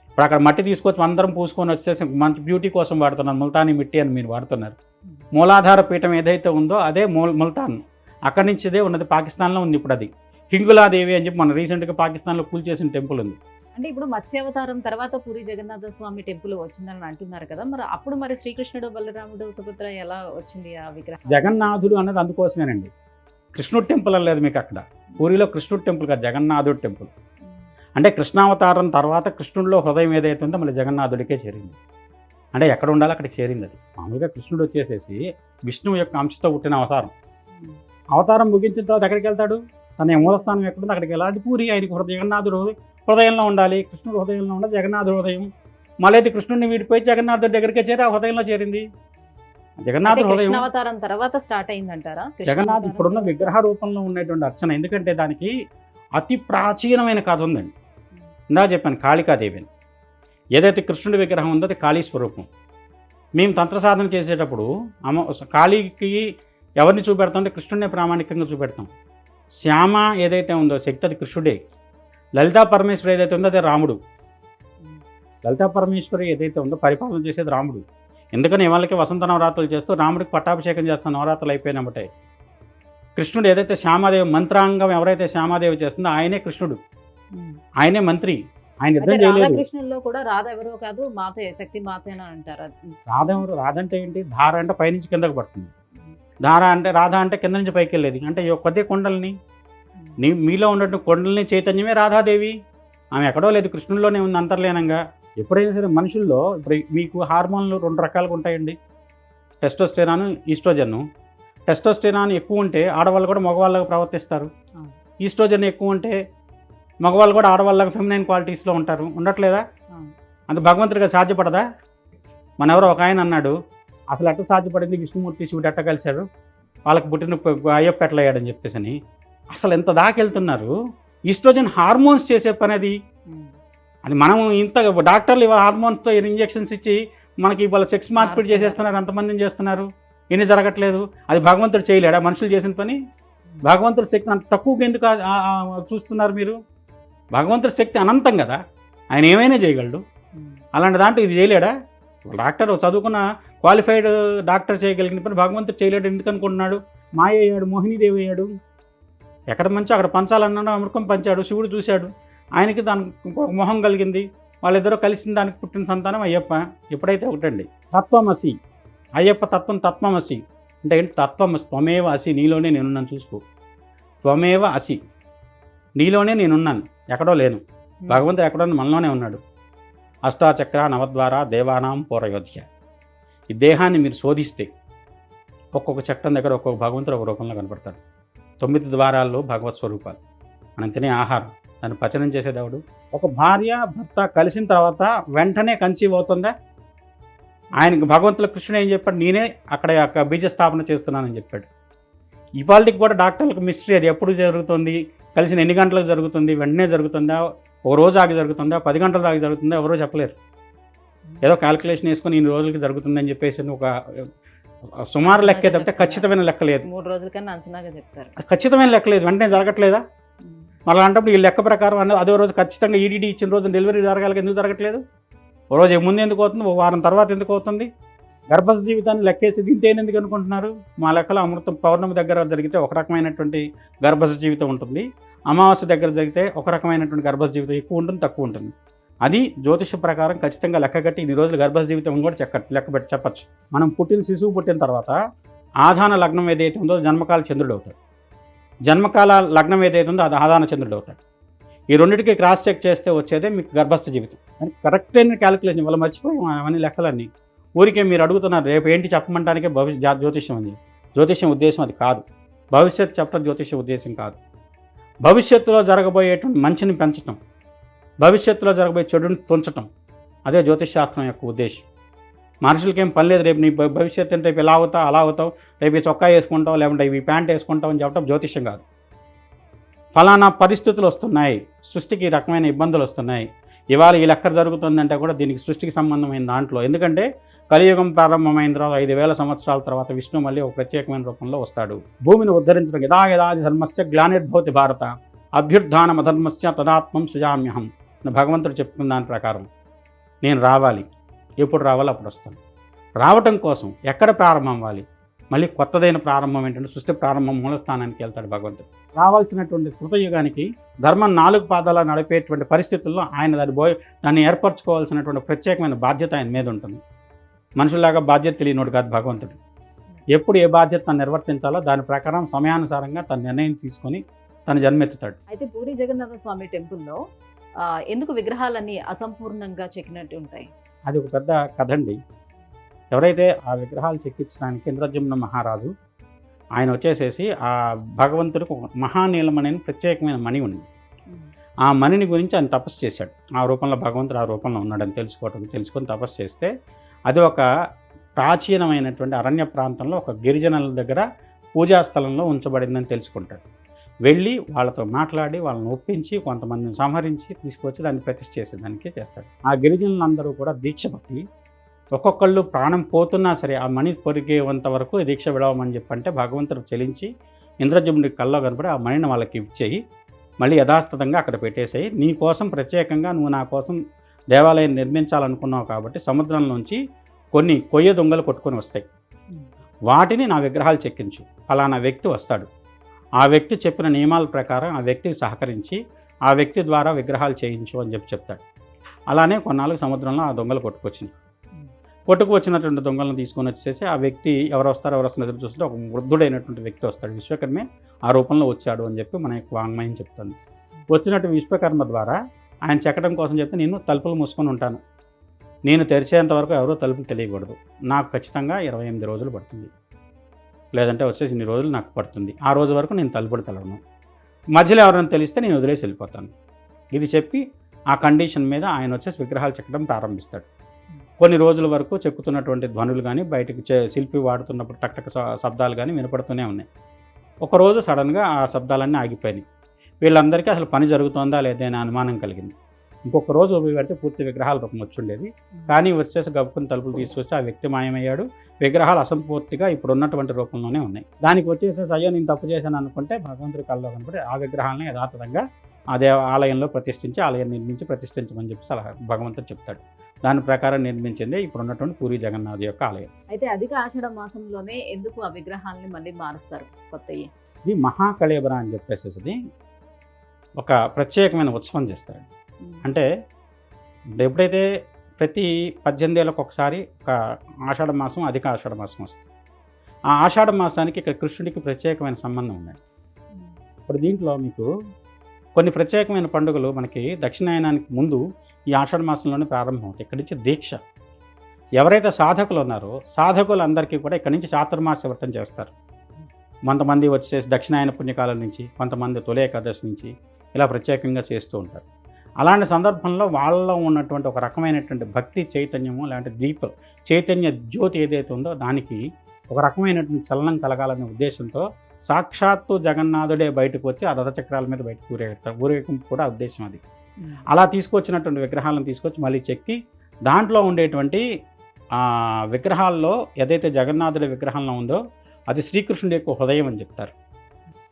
ఇప్పుడు అక్కడ మట్టి తీసుకొచ్చి అందరం పూసుకొని వచ్చేసి మంచి బ్యూటీ కోసం వాడుతున్నారు, ముల్తానీ మిట్టి అని మీరు వాడుతున్నారు. మూలాధార పీఠం ఏదైతే ఉందో అదే ముల్తాన్. అక్కడి నుంచి ఇదే ఉన్నది, పాకిస్తాన్లో ఉంది ఇప్పుడు అది. హింగులాదేవి అని చెప్పి మన రీసెంట్గా పాకిస్తాన్లో కూల్చేసిన టెంపుల్ ఉంది. అంటే ఇప్పుడు మత్స్యావతారం తర్వాత పూరి జగన్నాథ స్వామి టెంపుల్ వచ్చిందని అంటున్నారు కదా, మరి అప్పుడు మరి శ్రీకృష్ణుడు బలరాముడు సుభద్ర ఎలా వచ్చింది ఆ విగ్రహం? జగన్నాథుడు అన్నది అందుకోసమేనండి. కృష్ణుడు టెంపుల్ అనలేదు మీకు అక్కడ. పూరిలో కృష్ణుడు టెంపుల్ కాదు, జగన్నాథుడు టెంపుల్. అంటే కృష్ణావతారం తర్వాత కృష్ణుడిలో హృదయం ఏదైతే ఉందో మళ్ళీ జగన్నాథుడికే చేరింది. అంటే ఎక్కడ ఉండాలో అక్కడికి చేరింది అది. మామూలుగా కృష్ణుడు వచ్చేసేసి విష్ణువు యొక్క అంశతో పుట్టిన అవతారం. అవతారం ముగించిన తర్వాత ఎక్కడికి వెళ్తాడు? తన మూలస్థానం ఎక్కడుందో అక్కడికి వెళ్ళాలి. పూరి ఆయనకు జగన్నాథుడు హృదయంలో ఉండాలి. కృష్ణుడు హృదయంలో ఉండదు, జగన్నాథుడు హృదయం. మళ్ళీ అయితే కృష్ణుడిని వీడిపోయి జగన్నాథుడి దగ్గరికే చేరి ఆ హృదయంలో చేరింది. జగన్నాథుడు హృదయం అవతారం తర్వాత స్టార్ట్ అయిందంటారా? జగన్నాథ్ ఇప్పుడున్న విగ్రహ రూపంలో ఉండేటువంటి అర్చన. ఎందుకంటే దానికి అతి ప్రాచీనమైన కథ ఉందండి. ఇందాక చెప్పాను కాళికాదేవి అని. ఏదైతే కృష్ణుడి విగ్రహం ఉందో అది కాళీ స్వరూపం. మేము తంత్ర సాధన చేసేటప్పుడు కాళీకి ఎవరిని చూపెడతాం అంటే కృష్ణుడినే ప్రామాణికంగా చూపెడతాం. శ్యామ ఏదైతే ఉందో శక్తి అది కృష్ణుడే. లలితా పరమేశ్వరి ఏదైతే ఉందో అదే రాముడు. లలితా పరమేశ్వరి ఏదైతే ఉందో పరిపాలన చేసేది రాముడు. ఎందుకని వాళ్ళకి వసంత నవరాత్రులు చేస్తూ రాముడికి పట్టాభిషేకం చేస్తున్న నవరాత్రులు అయిపోయినబట్టే కృష్ణుడు ఏదైతే శ్యామాదేవి మంత్రాంగం ఎవరైతే శ్యామాదేవి చేస్తుందో ఆయనే కృష్ణుడు, ఆయనే మంత్రి. ఆయన యుద్ధం చేయలేదు. కృష్ణుల్లో కూడా రాధ ఎవరో కాదు, మాతే శక్తి మాతేనా అంటారు. రాధ ఎవరు? రాధ అంటే ఏంటి? ధార అంటే పైనుంచి కిందకు పడుతుంది. ధార అంటే రాధ అంటే కింద నుంచి పైకి వెళ్ళేది. అంటే కొద్ది కొండల్ని మీలో ఉన్నటువంటి కొండల్ని చైతన్యమే రాధాదేవి. ఆమె ఎక్కడో లేదు, కృష్ణుల్లోనే ఉంది అంతర్లీనంగా. ఎప్పుడైనా సరే మనుషుల్లో ఇప్పుడు మీకు హార్మోన్లు 2 రకాలుగా ఉంటాయండి, టెస్టోస్టెరాన్, ఈస్ట్రోజన్. టెస్టోస్టెరాన్ ఎక్కువ ఉంటే ఆడవాళ్ళు కూడా మగవాళ్ళగా ప్రవర్తిస్తారు. ఈస్ట్రోజన్ ఎక్కువ ఉంటే మగవాళ్ళు కూడా ఆడవాళ్ళగా ఫెమినైన్ క్వాలిటీస్లో ఉంటారు. ఉండట్లేదా? అంత భగవంతుడిగా సాధ్యపడదా? మన ఎవరో ఒక ఆయన అన్నాడు, అసలు ఎట్లా సాధ్యపడింది, విష్ణుమూర్తి శివుడు ఎట్ట కలిశారు, వాళ్ళకి పుట్టిన అయ్యప్ప ఎట్లా అయ్యాడని చెప్పేసి అని. అసలు ఎంత దాకా వెళ్తున్నారు. ఈస్ట్రోజన్ హార్మోన్స్ చేసే పని అది. అది మనం ఇంత డాక్టర్లు ఇవాళ హార్మోన్స్తో ఇంజెక్షన్స్ ఇచ్చి మనకి ఇవాళ సెక్స్ మార్పిడి చేసేస్తున్నారు, అంతమందిని చేస్తున్నారు. ఇన్ని జరగట్లేదు. అది భగవంతుడు చేయలేడా మనుషులు చేసిన పని? భగవంతుడి శక్తిని అంత తక్కువగా ఎందుకు చూస్తున్నారు మీరు? భగవంతుడి శక్తి అనంతం కదా, ఆయన ఏమైనా చేయగలడు. అలాంటి దాంట్లో ఇది చేయలేడా? డాక్టర్ చదువుకున్న క్వాలిఫైడ్ డాక్టర్ చేయగలిగిన పని భగవంతుడు చేయలేడు ఎందుకు అనుకుంటున్నాడు? మాయ అయ్యాడు, మోహినీదేవి అయ్యాడు. ఎక్కడ మంచి అక్కడ పంచాలన్నాడు, అమృతం పంచాడు. శివుడు చూశాడు, ఆయనకి దానికి మొహం కలిగింది. వాళ్ళిద్దరూ కలిసిన దానికి పుట్టిన సంతానం అయ్యప్ప. ఎప్పుడైతే ఒకటండి తత్వమసి, అయ్యప్ప తత్వం తత్వమసి అంటే ఏంటి? తత్వమసి, త్వమేవ అసి, నీలోనే నేనున్నాను. చూసుకో, త్వమేవ అసి, నీలోనే నేనున్నాను, ఎక్కడో లేను. భగవంతుడు ఎక్కడో మనలోనే ఉన్నాడు. అష్టాచక్ర నవద్వార దేవానాం పూర్వయోధ్య. ఈ దేహాన్ని మీరు శోధిస్తే ఒక్కొక్క చక్రం దగ్గర ఒక్కొక్క భగవంతుడు ఒక రూపంలో కనపడతాడు. 9 ద్వారాల్లో భగవత్ స్వరూపాలు. మనం తినే ఆహారం, దాన్ని పచనం చేసే దేవుడు. ఒక భార్య భర్త కలిసిన తర్వాత వెంటనే కన్సీవ్ అవుతుందా? ఆయనకు భగవంతుల కృష్ణుడు ఏం చెప్పాడు? నేనే అక్కడ బీజస్థాపన చేస్తున్నానని చెప్పాడు. ఇవాళకి కూడా డాక్టర్లకు మిస్టరీ. అది ఎప్పుడు జరుగుతుంది, కలిసిన ఎన్ని గంటలకు జరుగుతుంది, వెంటనే జరుగుతుందా, ఒక రోజు ఆగి జరుగుతుందా, 10 గంటల దాకా జరుగుతుందా, ఎవరో చెప్పలేరు. ఏదో క్యాల్కులేషన్ వేసుకొని ఇన్ని రోజులకి జరుగుతుందని చెప్పేసి ఒక సుమారు లెక్కే తప్పితే ఖచ్చితమైన లెక్క లేదు. 3 రోజుల కన్నా అంచనాగా చెప్తారు. ఖచ్చితమైన లెక్క లేదు, వెంటనే జరగట్లేదా? మళ్ళీ అంటప్పుడు ఈ లెక్క ప్రకారం అన్నది అదే రోజు ఖచ్చితంగా ఈడీడీ ఇచ్చిన రోజు డెలివరీ జరగాలి, ఎందుకు జరగట్లేదు? ఓ రోజు ముందు ఎందుకు అవుతుంది, ఓ వారం తర్వాత ఎందుకు అవుతుంది? గర్భస్థ జీవితాన్ని లెక్కేసి దీంట్లో ఎందుకు అనుకుంటున్నారు? మా లెక్కలో అమృతం పౌర్ణమి దగ్గర జరిగితే ఒక రకమైనటువంటి గర్భస్థ జీవితం ఉంటుంది, అమావాస్య దగ్గర జరిగితే ఒక రకమైనటువంటి గర్భస్థ జీవితం ఎక్కువ ఉంటుంది, తక్కువ ఉంటుంది. అది జ్యోతిష ప్రకారం ఖచ్చితంగా లెక్క కట్టి ఇన్ని రోజులు గర్భస్థ జీవితం కూడా లెక్క పెట్టి చెప్పచ్చు. మనం శిశువు పుట్టిన తర్వాత ఆధాన లగ్నం ఏదైతే ఉందో జన్మకాల చంద్రుడు అవుతాడు, జన్మకాల లగ్నం ఏదైతే ఉందో అది ఆధాన చంద్రుడు అవుతాడు. ఈ రెండింటికి క్రాస్ చెక్ చేస్తే వచ్చేదే మీకు గర్భస్థ జీవితం. అని కరెక్ట్ అయిన క్యాలిక్యులేషన్ వల్ల మర్చిపోయి అవన్నీ లెక్కలన్నీ ఊరికే మీరు అడుగుతున్నారు రేపు ఏంటి చెప్పమంటానికే జ్యోతిష్యం ఉంది. జ్యోతిష్యం ఉద్దేశం అది కాదు, భవిష్యత్తు చెప్పడం జ్యోతిష ఉద్దేశం కాదు. భవిష్యత్తులో జరగబోయేటువంటి మంచిని పెంచడం, భవిష్యత్తులో జరగబోయే చెడుని తుంచటం, అదే జ్యోతిషశాస్త్రం యొక్క ఉద్దేశం. మనుషులకి ఏం పని లేదు, రేపు నీ భవిష్యత్తు అంటే రేపు ఇలా అవుతావు అలా అవుతావు, రేపు ఈ చొక్కా వేసుకుంటావు లేకుంటే ఇవి ప్యాంట్ వేసుకుంటావు అని చెప్పడం జ్యోతిష్యం కాదు. ఫలానా పరిస్థితులు వస్తున్నాయి, సృష్టికి రకమైన ఇబ్బందులు వస్తున్నాయి, ఇవాళ ఈ లెక్క జరుగుతుందంటే కూడా దీనికి సృష్టికి సంబంధమైన దాంట్లో. ఎందుకంటే కలియుగం ప్రారంభమైన తర్వాత 5000 సంవత్సరాల తర్వాత విష్ణు మళ్ళీ ఒక ప్రత్యేకమైన రూపంలో వస్తాడు. భూమిని ఉద్ధరించడం యదా యదా ధర్మస్య గ్లానిర్భవతి భారత అభ్యుత్థానం అధర్మస్య తదాత్మం సృజామ్యహం. భగవంతుడు చెప్పుకున్న దాని ప్రకారం నేను రావాలి, ఎప్పుడు రావాలి అప్పుడు వస్తాను. రావటం కోసం ఎక్కడ ప్రారంభం అవ్వాలి, మళ్ళీ కొత్తదైన ప్రారంభం ఏంటంటే సృష్టి ప్రారంభం మూలస్థానానికి వెళ్తాడు భగవంతుడు. రావాల్సినటువంటి కృతయుగానికి ధర్మం 4 పాదాల నడిపేటువంటి పరిస్థితుల్లో ఆయన దాన్ని ఏర్పరచుకోవాల్సినటువంటి ప్రత్యేకమైన బాధ్యత ఆయన మీద ఉంటుంది. మనుషులాగా బాధ్యత తెలియనోడు కాదు భగవంతుడు. ఎప్పుడు ఏ బాధ్యత నిర్వర్తించాలో దాని ప్రకారం సమయానుసారంగా తన నిర్ణయం తీసుకొని తన జన్మెత్తుతాడు. అయితే పూరి జగన్నాథ స్వామి టెంపుల్లో ఎందుకు విగ్రహాలన్నీ అసంపూర్ణంగా చెక్కినట్టు ఉంటాయి? అది ఒక పెద్ద కథ అండి. ఎవరైతే ఆ విగ్రహాలు చెక్కించడానికి ఇంద్రజమున మహారాజు ఆయన వచ్చేసేసి ఆ భగవంతుడికి ఒక మహానీలం అనే ప్రత్యేకమైన మణి ఉంది. ఆ మణిని గురించి ఆయన తపస్సు చేశాడు. ఆ రూపంలో భగవంతుడు ఆ రూపంలో ఉన్నాడని తెలుసుకొని తపస్సు చేస్తే అది ఒక ప్రాచీనమైనటువంటి అరణ్య ప్రాంతంలో ఒక గిరిజనుల దగ్గర పూజాస్థలంలో ఉంచబడిందని తెలుసుకుంటాడు. వెళ్ళి వాళ్ళతో మాట్లాడి వాళ్ళని ఒప్పించి కొంతమందిని సంహరించి తీసుకొచ్చి దాన్ని ప్రతిష్ఠ చేసేదానికి చేస్తాడు. ఆ గిరిజనులందరూ కూడా దీక్ష పట్టి ఒక్కొక్కళ్ళు ప్రాణం పోతున్నా సరే ఆ మణి పొరిగేంత వరకు దీక్ష విడవమని చెప్పంటే భగవంతుడు చెలించి ఇంద్రజముడికి కల్లో కనపడి ఆ మణిని వాళ్ళకి ఇచ్చేయి, మళ్ళీ యథాస్థితంగా అక్కడ పెట్టేసేయి, నీ కోసం ప్రత్యేకంగా నువ్వు నా కోసం దేవాలయం నిర్మించాలనుకున్నావు కాబట్టి సముద్రంలోంచి కొన్ని కొయ్య దొంగలు కొట్టుకొని వస్తాయి, వాటిని నా విగ్రహాలు చెక్కించు, ఫలానా వ్యక్తి వస్తాడు, ఆ వ్యక్తి చెప్పిన నియమాల ప్రకారం ఆ వ్యక్తికి సహకరించి ఆ వ్యక్తి ద్వారా విగ్రహాలు చేయించు అని చెప్తాడు. అలానే కొన్నాళ్ళకి సముద్రంలో ఆ దొంగలు కొట్టుకువచ్చినటువంటి దొంగలను తీసుకొని వచ్చేసి ఆ వ్యక్తి ఎవరు వస్తారో ఎదురు చూస్తుంటే ఒక వృద్ధుడైనటువంటి వ్యక్తి వస్తాడు. విశ్వకర్మే ఆ రూపంలో వచ్చాడు అని చెప్పి మన యొక్క వాంగ్మయం చెప్తుంది. వచ్చినట్టు విశ్వకర్మ ద్వారా ఆయన చెక్కడం కోసం చెప్తే నేను తలుపులు మూసుకొని ఉంటాను, నేను తెరిచేంత వరకు ఎవరో తలుపులు తెలియకూడదు, నాకు ఖచ్చితంగా 28 రోజులు పడుతుంది, లేదంటే వచ్చేసి ఇన్ని రోజులు నాకు పడుతుంది, ఆ రోజు వరకు నేను తలుపులు తెలవను, మధ్యలో ఎవరైనా తెలిస్తే నేను వదిలేసి వెళ్ళిపోతాను. ఇది చెప్పి ఆ కండిషన్ మీద ఆయన వచ్చేసి విగ్రహాలు చెక్కడం ప్రారంభిస్తాడు. కొన్ని రోజుల వరకు చెక్కుతున్నటువంటి ధ్వనులు కానీ బయటకు శిల్పి వాడుతున్నప్పుడు టక్టక శబ్దాలు కానీ వినపడుతూనే ఉన్నాయి. ఒకరోజు సడన్గా ఆ శబ్దాలన్నీ ఆగిపోయినాయి. వీళ్ళందరికీ అసలు పని జరుగుతుందా లేదా అనే అనుమానం కలిగింది. ఇంకొక రోజు పెడితే పూర్తి విగ్రహాల రూపం వచ్చుండేది, కానీ వచ్చేసి గబుకుని తలుపులు తీసుకొచ్చి ఆ వ్యక్తి మాయమయ్యాడు. విగ్రహాలు అసంపూర్తిగా ఇప్పుడు ఉన్నటువంటి రూపంలోనే ఉన్నాయి. దానికి వచ్చేసేసి అయ్యో నేను తప్పు చేశాను అనుకుంటే భగవంతుడి కల్లో కనపడి ఆ విగ్రహాలను యథాతథంగా అదే ఆలయంలో ప్రతిష్ఠించి ఆలయం నిర్మించి ప్రతిష్ఠించమని చెప్పి సలహా భగవంతుడు చెప్తాడు. దాని ప్రకారం నిర్మించిందే ఇప్పుడు ఉన్నటువంటి పూరి జగన్నాథ్ యొక్క ఆలయం. అయితే అధిక ఆషాఢ మాసంలోనే ఎందుకు ఆ విగ్రహాలని మళ్ళీ మారుస్తారు కొత్తవి? ఇది మహాకళేబర అని చెప్పేసి ఒక ప్రత్యేకమైన ఉత్సవం చేస్తాడు. అంటే ఎప్పుడైతే ప్రతి 18 ఏళ్ళకు ఒకసారి ఒక ఆషాఢ మాసం అధిక ఆషాఢ మాసం వస్తుంది. ఆ ఆషాఢ మాసానికి ఇక్కడ కృష్ణుడికి ప్రత్యేకమైన సంబంధం ఉంది. ఇప్పుడు దీంట్లో మీకు కొన్ని ప్రత్యేకమైన పండుగలు మనకి దక్షిణాయనానికి ముందు ఈ ఆషాఢ మాసంలోనే ప్రారంభం అవుతాయి. ఇక్కడి నుంచి దీక్ష ఎవరైతే సాధకులు ఉన్నారో సాధకులందరికీ కూడా ఇక్కడి నుంచి చాతుర్మాస వ్రతం చేస్తారు. కొంతమంది వచ్చేసి దక్షిణాయన పుణ్యకాలం నుంచి, కొంతమంది తొలి ఏకాదశి నుంచి ఇలా ప్రత్యేకంగా చేస్తూ ఉంటారు. అలాంటి సందర్భంలో వాళ్ళలో ఉన్నటువంటి ఒక రకమైనటువంటి భక్తి చైతన్యము లేదంటే చైతన్య జ్యోతి ఏదైతే ఉందో దానికి ఒక రకమైనటువంటి చలనం కలగాలనే ఉద్దేశంతో సాక్షాత్తు జగన్నాథుడే బయటకు వచ్చి ఆ రథచక్రాల మీద బయటకు ఊరేగింపు కూడా ఉద్దేశం అది. అలా తీసుకొచ్చినటువంటి విగ్రహాలను తీసుకొచ్చి మళ్ళీ చెక్కి దాంట్లో ఉండేటువంటి ఆ విగ్రహాల్లో ఏదైతే జగన్నాథుడి విగ్రహంలో ఉందో అది శ్రీకృష్ణుడి యొక్క హృదయం అని చెప్తారు.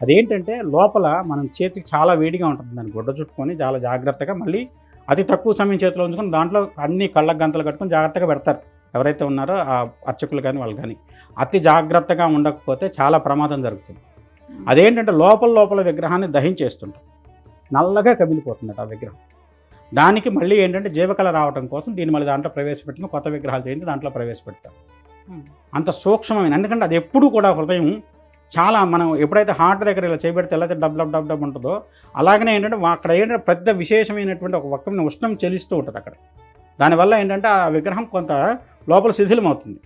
అదేంటంటే లోపల మనం చేతికి చాలా వేడిగా ఉంటుంది, దాన్ని గుడ్డ చుట్టుకొని చాలా జాగ్రత్తగా మళ్ళీ అతి తక్కువ సమయం చేతిలో ఉంచుకొని దాంట్లో అన్ని కళ్ళకు గంతలు కట్టుకొని జాగ్రత్తగా పెడతారు ఎవరైతే ఉన్నారో ఆ అర్చకులు కానీ వాళ్ళు కానీ. అతి జాగ్రత్తగా ఉండకపోతే చాలా ప్రమాదం జరుగుతుంది. అదేంటంటే లోపల విగ్రహాన్ని దహించేస్తుంటాం, నల్లగా కమిలిపోతుందట ఆ విగ్రహం. దానికి మళ్ళీ ఏంటంటే జీవకళ రావడం కోసం దీన్ని మళ్ళీ దాంట్లో ప్రవేశపెట్టుకుని కొత్త విగ్రహాలు చేయించి దాంట్లో ప్రవేశపెడతారు. అంత సూక్ష్మమైన, ఎందుకంటే అది ఎప్పుడు కూడా హృదయం చాలా, మనం ఎప్పుడైతే హార్ట్ దగ్గర ఇలా చేయబెడితే ఎలా డబ్ ఉంటుందో అలాగనే ఏంటంటే అక్కడ ఏంటంటే పెద్ద విశేషమైనటువంటి ఒక వక్రమైన ఉష్ణం చెలిస్తూ ఉంటుంది అక్కడ. దానివల్ల ఏంటంటే ఆ విగ్రహం కొంత లోపల శిథిలం అవుతుంది.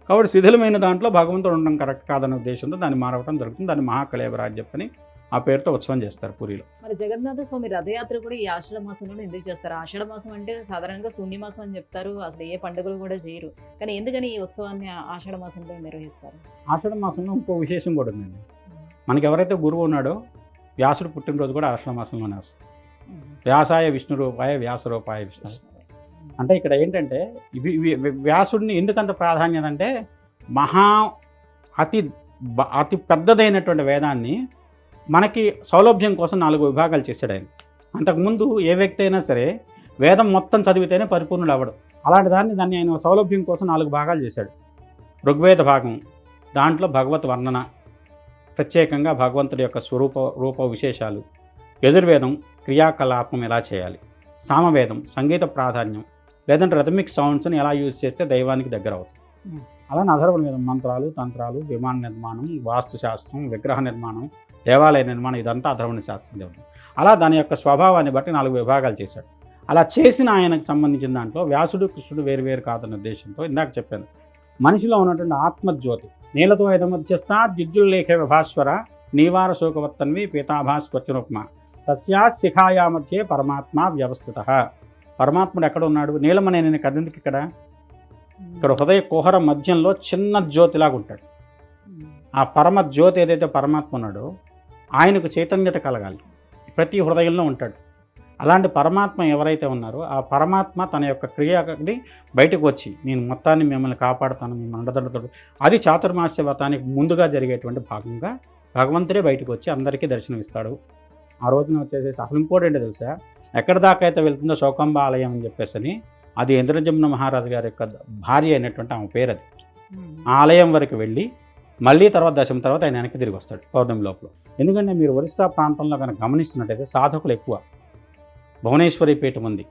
కాబట్టి శిథిలమైన దాంట్లో భగవంతుడు ఉండడం కరెక్ట్ కాదనే ఉద్దేశంతో దాన్ని మారవడం జరుగుతుంది. దాన్ని మహాకళేబర అని చెప్పని ఆ పేరుతో ఉత్సవం చేస్తారు పూరిలో. మరి జగన్నాథ స్వామి రథయాత్ర కూడా ఈ ఆషాఢ మాసంలో ఎందుకు చేస్తారు? ఆషాఢ మాసం అంటే సాధారణంగా శూన్యమాసం అని చెప్తారు, అసలు ఏ పండుగలు కూడా చేయరు. కానీ ఎందుకని ఈ ఉత్సవాన్ని ఆషాఢ మాసంలో నిర్వహిస్తారు? ఆషాఢ మాసంలో ఇంకో విశేషం కూడా ఉందండి. మనకి ఎవరైతే గురువు ఉన్నాడో వ్యాసుడు పుట్టినరోజు కూడా ఆషాఢ మాసంలోనే వస్తుంది. వ్యాసాయ విష్ణు రూపాయ వ్యాస రూపాయ విష్ణు. అంటే ఇక్కడ ఏంటంటే ఇవి వ్యాసుడిని ఎందుకంత ప్రాధాన్యత అంటే అతి పెద్దదైనటువంటి వేదాన్ని మనకి సౌలభ్యం కోసం 4 విభాగాలు చేశాడు ఆయన. అంతకుముందు ఏ వ్యక్తి అయినా సరే వేదం మొత్తం చదివితేనే పరిపూర్ణుడు అవ్వడు. అలాంటి దాన్ని ఆయన సౌలభ్యం కోసం 4 భాగాలు చేశాడు. ఋగ్వేద భాగం, దాంట్లో భగవత్ వర్ణన, ప్రత్యేకంగా భగవంతుడి యొక్క రూప విశేషాలు. యజుర్వేదం క్రియాకలాపం ఎలా చేయాలి. సామవేదం సంగీత ప్రాధాన్యం, లేదంటే రిథమిక్ సౌండ్స్ని ఎలా యూజ్ చేస్తే దైవానికి దగ్గర అవుతుంది. అలానే అధర్వణ వేదం మంత్రాలు, తంత్రాలు, విమాన నిర్మాణం, వాస్తుశాస్త్రం, విగ్రహ నిర్మాణం, దేవాలయ నిర్మాణం, ఇదంతా అధర్వణ శాస్త్రం దేవుడు. అలా దాని యొక్క స్వభావాన్ని బట్టి 4 విభాగాలు చేశాడు. అలా చేసిన ఆయనకు సంబంధించిన దాంట్లో వ్యాసుడు కృష్ణుడు వేరు కాదన్న ఉద్దేశంతో ఇందాక చెప్పాను, మనిషిలో ఉన్నటువంటి ఆత్మజ్యోతి నీలతో యథమధ్యస్థ దిద్యుల్లేఖ విభాస్వర నీవార శోకవర్తన్వి పీతాభాస్వత్యునుప్మ తస్యా శిఖాయా మధ్యే పరమాత్మ వ్యవస్థిత. పరమాత్ముడు ఎక్కడ ఉన్నాడు? నీలమనే నేను కదందుకు ఇక్కడ హృదయ కుహర మధ్యంలో చిన్న జ్యోతిలాగా ఉంటాడు. ఆ పరమ జ్యోతి ఏదైతే పరమాత్మ ఉన్నాడో ఆయనకు చైతన్యత కలగాలి, ప్రతి హృదయంలో ఉంటాడు. అలాంటి పరమాత్మ ఎవరైతే ఉన్నారో ఆ పరమాత్మ తన యొక్క క్రియని బయటకు వచ్చి నేను మొత్తాన్ని మిమ్మల్ని కాపాడుతాను, మిమ్మల్ని అండదండతాడు. అది చాతుర్మాస్య వ్రతానికి ముందుగా జరిగేటువంటి భాగంగా భగవంతుడే బయటకు వచ్చి అందరికీ దర్శనమిస్తాడు. ఆ రోజున వచ్చేసి అసలు ఇంపార్టెంట్ తెలుసా, ఎక్కడి దాకా అయితే వెళ్తుందో శోకంబ ఆలయం అని చెప్పేసి అది ఇంద్రజమున మహారాజు గారి యొక్క భార్య అయినటువంటి ఆమె పేరు అది. ఆ ఆలయం వరకు వెళ్ళి మళ్ళీ తర్వాత దశమి తర్వాత ఆయన వెనక్కి తిరిగి వస్తాడు పౌర్ణమి లోపల. ఎందుకంటే మీరు ఒరిస్సా ప్రాంతంలో కనుక గమనిస్తున్నట్టయితే సాధకులు ఎక్కువ. భువనేశ్వరి పీఠం ఉంది,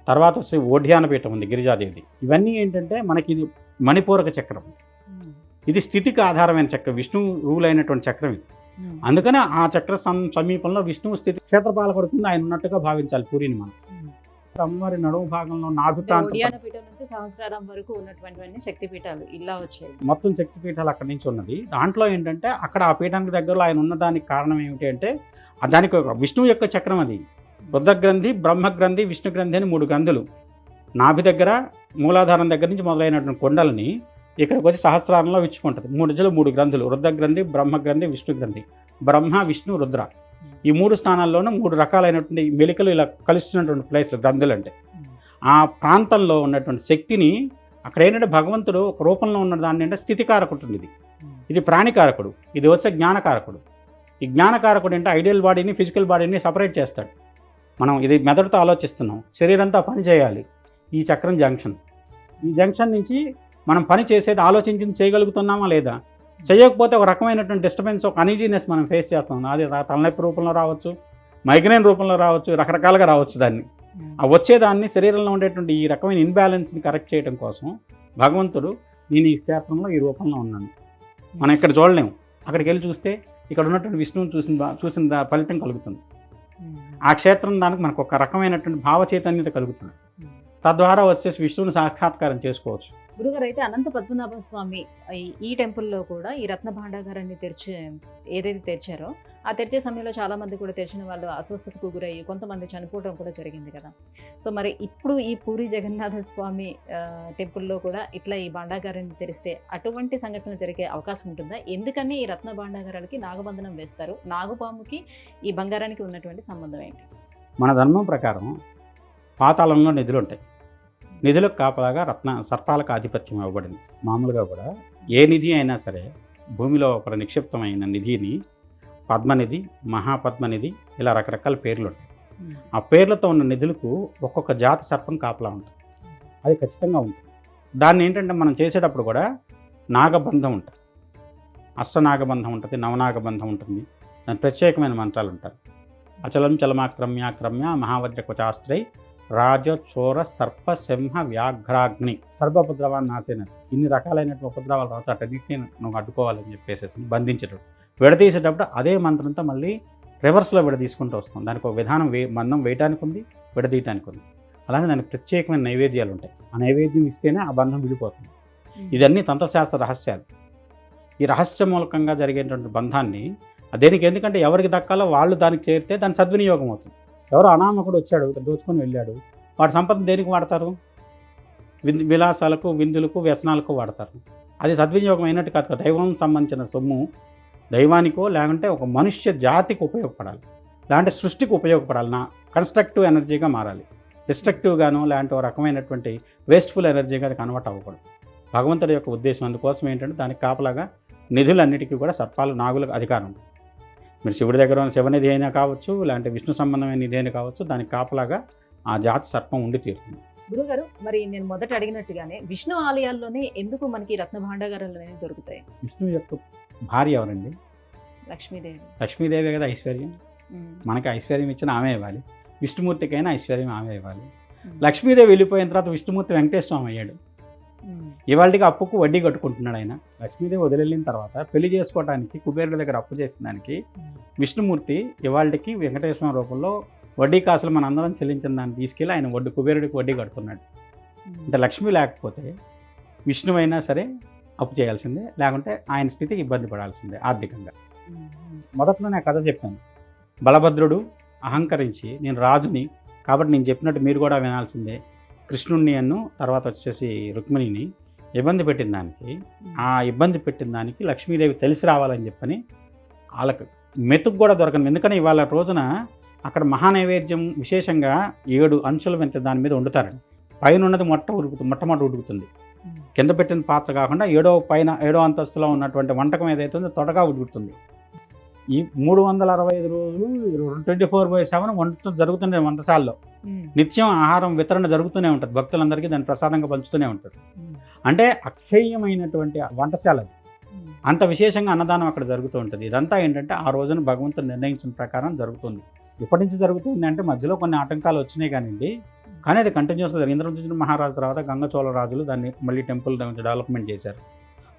తర్వాత వచ్చి ఓఢ్యాన పీఠం ఉంది గిరిజాదేవి. ఇవన్నీ ఏంటంటే మనకి ఇది మణిపూరక చక్రం, ఇది స్థితికి ఆధారమైన చక్రం, విష్ణువు రూల్ అయినటువంటి చక్రం ఇది. అందుకనే ఆ చక్ర సమీపంలో విష్ణువు స్థితి క్షేత్రపాలకుడు కింద ఆయన ఉన్నట్టుగా భావించాలి పూరిని మనం. అమ్మవారి నడుము భాగంలో నాభి ప్రాంతం సహస్రారం వరకు ఉన్నటువంటి శక్తిపీఠాలు ఇలా వచ్చాయి, మొత్తం శక్తిపీఠాలు అక్కడి నుంచి ఉన్నది. దాంట్లో ఏంటంటే అక్కడ ఆ పీఠానికి దగ్గరలో ఆయన ఉన్నదానికి కారణం ఏమిటి అంటే దానికి విష్ణువు యొక్క చక్రం అది. రుద్రగ్రంథి, బ్రహ్మగ్రంథి, విష్ణు గ్రంథి అని 3 గ్రంథులు నాభి దగ్గర మూలాధారం దగ్గర నుంచి మొదలైనటువంటి కొండలని ఇక్కడికి వచ్చి సహస్రారంలో విచ్చుకుంటుంది. 3 గ్రంథులు రుద్రగ్రంథి, బ్రహ్మగ్రంథి, విష్ణు గ్రంథి. బ్రహ్మ, విష్ణు, రుద్ర ఈ 3 స్థానాల్లోనూ 3 రకాలైనటువంటి మెలికలు ఇలా కలుస్తున్నటువంటి ప్లేస్లు గ్రంథులు అంటే. ఆ ప్రాంతంలో ఉన్నటువంటి శక్తిని అక్కడ ఏంటంటే భగవంతుడు ఒక రూపంలో ఉన్న దాన్ని అంటే స్థితికారకుడు ఉంటుంది. ఇది ప్రాణికారకుడు, ఇది వచ్చే జ్ఞానకారకుడు. ఈ జ్ఞానకారకుడు అంటే ఐడియల్ బాడీని, ఫిజికల్ బాడీని సపరేట్ చేస్తాడు. మనం ఇది మెదడుతో ఆలోచిస్తున్నాం, శరీరంతో పని చేయాలి. ఈ చక్రం జంక్షన్, ఈ జంక్షన్ నుంచి మనం పని చేసేది ఆలోచించింది చేయగలుగుతున్నామా లేదా, చేయకపోతే ఒక రకమైనటువంటి డిస్టర్బెన్స్, ఒక అనీజీనెస్ మనం ఫేస్ చేస్తాం. అది తలనొప్పి రూపంలో రావచ్చు, మైగ్రేన్ రూపంలో రావచ్చు, రకరకాలుగా రావచ్చు. దాన్ని ఆ వచ్చేదాన్ని శరీరంలో ఉండేటువంటి ఈ రకమైన ఇన్బ్యాలెన్స్ని కరెక్ట్ చేయడం కోసం భగవంతుడు నేను ఈ క్షేత్రంలో ఈ రూపంలో ఉన్నాను. మనం ఇక్కడ చూడలేము, అక్కడికి వెళ్ళి చూస్తే ఇక్కడ ఉన్నటువంటి విష్ణువుని చూసిన ఫలితం కలుగుతుంది. ఆ క్షేత్రం దానికి మనకు ఒక రకమైనటువంటి భావ చైతన్యత కలుగుతుంది. తద్వారా వచ్చేసి విష్ణువుని సాక్షాత్కారం చేసుకోవచ్చు. గురుగారు, అయితే అనంత పద్మనాభ స్వామి ఈ టెంపుల్లో కూడా ఈ రత్న భాండాగారాన్ని ఏదైతే తెరిచారో ఆ తెరిచే సమయంలో చాలా మంది కూడా తెరిచిన వాళ్ళు అస్వస్థతకు గురయ్యి కొంతమంది చనిపోవడం కూడా జరిగింది కదా. సో మరి ఇప్పుడు ఈ పూరి జగన్నాథ స్వామి టెంపుల్లో కూడా ఇట్లా ఈ భాండాగారాన్ని తెరిస్తే అటువంటి సంఘటనలు జరిగే అవకాశం ఉంటుందా? ఎందుకని ఈ రత్న భాండాగారాలకి నాగబంధనం వేస్తారు? నాగపాముకి ఈ బంగారానికి ఉన్నటువంటి సంబంధం ఏంటి? మన ధర్మం ప్రకారం పాతాళంలో నిధులు ఉంటాయి. నిధులకు కాపలాగా సర్పాలకు ఆధిపత్యం ఇవ్వబడింది. మామూలుగా కూడా ఏ నిధి అయినా సరే భూమిలో ఒక నిక్షిప్తమైన నిధిని పద్మనిధి, మహాపద్మనిధి ఇలా రకరకాల పేర్లు ఉంటాయి. ఆ పేర్లతో ఉన్న నిధులకు ఒక్కొక్క జాతి సర్పం కాపలా ఉంటుంది. అది ఖచ్చితంగా ఉంటుంది. దాన్ని ఏంటంటే మనం చేసేటప్పుడు కూడా నాగబంధం ఉంటుంది, అష్టనాగబంధం ఉంటుంది, నవనాగబంధం ఉంటుంది. దాని ప్రత్యేకమైన మంత్రాలు ఉంటారు. అచలం చలమాక్రమ్యాక్రమ్య మహావజ్రకవచాస్త్రై రాజచోర సర్ప సింహ వ్యాఘ్రాగ్ని సర్వోపద్రవాన్ని నాశేనసి. ఇన్ని రకాలైనటువంటి ఉపద్రవాలు రావచ్చు, అటన్నిటిని నువ్వు అడ్డుకోవాలని చెప్పేసి బంధించేటప్పుడు విడదీసేటప్పుడు అదే మంత్రంతో మళ్ళీ రివర్స్లో విడదీసుకుంటూ వస్తాం. దానికి ఒక విధానం మందం వేయటానికి ఉంది, విడదీయటానికి ఉంది. అలాగే దానికి ప్రత్యేకమైన నైవేద్యాలు ఉంటాయి. ఆ నైవేద్యం ఇస్తేనే ఆ బంధం విడిపోతుంది. ఇదన్నీ తంత్రశాస్త్ర రహస్యాలు. ఈ రహస్య మూలకంగా జరిగేటువంటి బంధాన్ని దేనికి, ఎందుకంటే ఎవరికి దక్కాలో వాళ్ళు దానికి చేరితే దాని సద్వినియోగం అవుతుంది. ఎవరో అనామకుడు వచ్చాడు, దోచుకొని వెళ్ళాడు, వాడి సంపద దేనికి వాడతారు? విలాసాలకు, విందులకు, వ్యసనాలకు వాడతారు. అది సద్వినియోగం అయినట్టు కాదు. దైవం సంబంధించిన సొమ్ము దైవానికో లేకుంటే ఒక మనుష్య జాతికి ఉపయోగపడాలి, లేదంటే సృష్టికి ఉపయోగపడాలి. నా కన్స్ట్రక్టివ్ ఎనర్జీగా మారాలి. డిస్ట్రక్టివ్గాను లేదంటే ఒక రకమైనటువంటి వేస్ట్ఫుల్ ఎనర్జీగా అది కన్వర్ట్ అవ్వకూడదు. భగవంతుడి యొక్క ఉద్దేశం. అందుకోసం ఏంటంటే దానికి కాపలాగా నిధులన్నిటికీ కూడా సర్పాలు, నాగులకు అధికారం ఉంది. మీరు శివుడి దగ్గర ఉన్న శివనిధి అయినా కావచ్చు, లేదంటే విష్ణు సంబంధమైన నిధి అయినా కావచ్చు, దానికి కాపలాగా ఆ జాతి సర్పం ఉండి తీరుతుంది. గురుగారు, మరి నేను మొదట అడిగినట్టుగానే విష్ణు ఆలయాల్లోనే ఎందుకు మనకి రత్న భాండాగారాలు అనేవి దొరుకుతాయి? విష్ణువు యొక్క భార్య ఎవరండి? లక్ష్మీదేవి. లక్ష్మీదేవి కదా ఐశ్వర్యం. మనకి ఐశ్వర్యం ఇచ్చిన ఆమె ఇవ్వాలి, విష్ణుమూర్తికైనా ఐశ్వర్యం ఆమె ఇవ్వాలి. లక్ష్మీదేవి వెళ్ళిపోయిన తర్వాత విష్ణుమూర్తి వెంకటేశ్వర స్వామి అయ్యాడు. ఇవాళకి అప్పుకు వడ్డీ కట్టుకుంటున్నాడు ఆయన. లక్ష్మీదేవి వదిలిన తర్వాత పెళ్లి చేసుకోవడానికి కుబేరుడి దగ్గర అప్పు చేసిన దానికి విష్ణుమూర్తి ఇవాళకి వెంకటేశ్వర రూపంలో వడ్డీ కాసులు మన అందరం చెల్లించిన దాన్ని తీసుకెళ్ళి ఆయన కుబేరుడికి వడ్డీ కడుతున్నాడు. అంటే లక్ష్మి లేకపోతే విష్ణువు అయినా సరే అప్పు చేయాల్సిందే, లేకుంటే ఆయన స్థితికి ఇబ్బంది పడాల్సిందే ఆర్థికంగా. మొదట్లో నేను కథ చెప్పాను. బలభద్రుడు అహంకరించి నేను రాజుని కాబట్టి నేను చెప్పినట్టు మీరు కూడా వినాల్సిందే, కృష్ణుణ్ణి అన్ను తర్వాత వచ్చేసి రుక్మిణిని ఇబ్బంది పెట్టిన దానికి, ఆ ఇబ్బంది పెట్టిన దానికి లక్ష్మీదేవి తెలిసి రావాలని చెప్పని వాళ్ళకు మెతుకు కూడా దొరకను. ఎందుకని ఇవాళ రోజున అక్కడ మహానైవేద్యం విశేషంగా 7 అంచుల వెంట దాని మీద వండుతారండి. పైన ఉన్నది మొట్టమొదటి ఉడుకుతుంది. కింద పెట్టిన పాత్ర కాకుండా ఏడో అంతస్తులో ఉన్నటువంటి వంటకం ఏదైతే ఉందో తొడగా ఉడుకుతుంది. ఈ 365 రోజులు 24/7 వంటతో జరుగుతున్న వంటశాలలో నిత్యం ఆహారం వితరణ జరుగుతూనే ఉంటుంది. భక్తులందరికీ దాన్ని ప్రసాదంగా పంచుతూనే ఉంటారు. అంటే అక్షయమైనటువంటి వంటశాల. అంత విశేషంగా అన్నదానం అక్కడ జరుగుతూ ఉంటుంది. ఇదంతా ఏంటంటే ఆ రోజున భగవంతుడు నిర్ణయించిన ప్రకారం జరుగుతుంది. ఎప్పటి నుంచి జరుగుతుంది అంటే మధ్యలో కొన్ని ఆటంకాలు వచ్చినాయి కానివ్వండి, కానీ అది కంటిన్యూస్గా జరిగింది. ఇంద్రజిత్ మహారాజు తర్వాత గంగచోళ రాజులు దాన్ని మళ్ళీ టెంపుల్ డెవలప్మెంట్ చేశారు.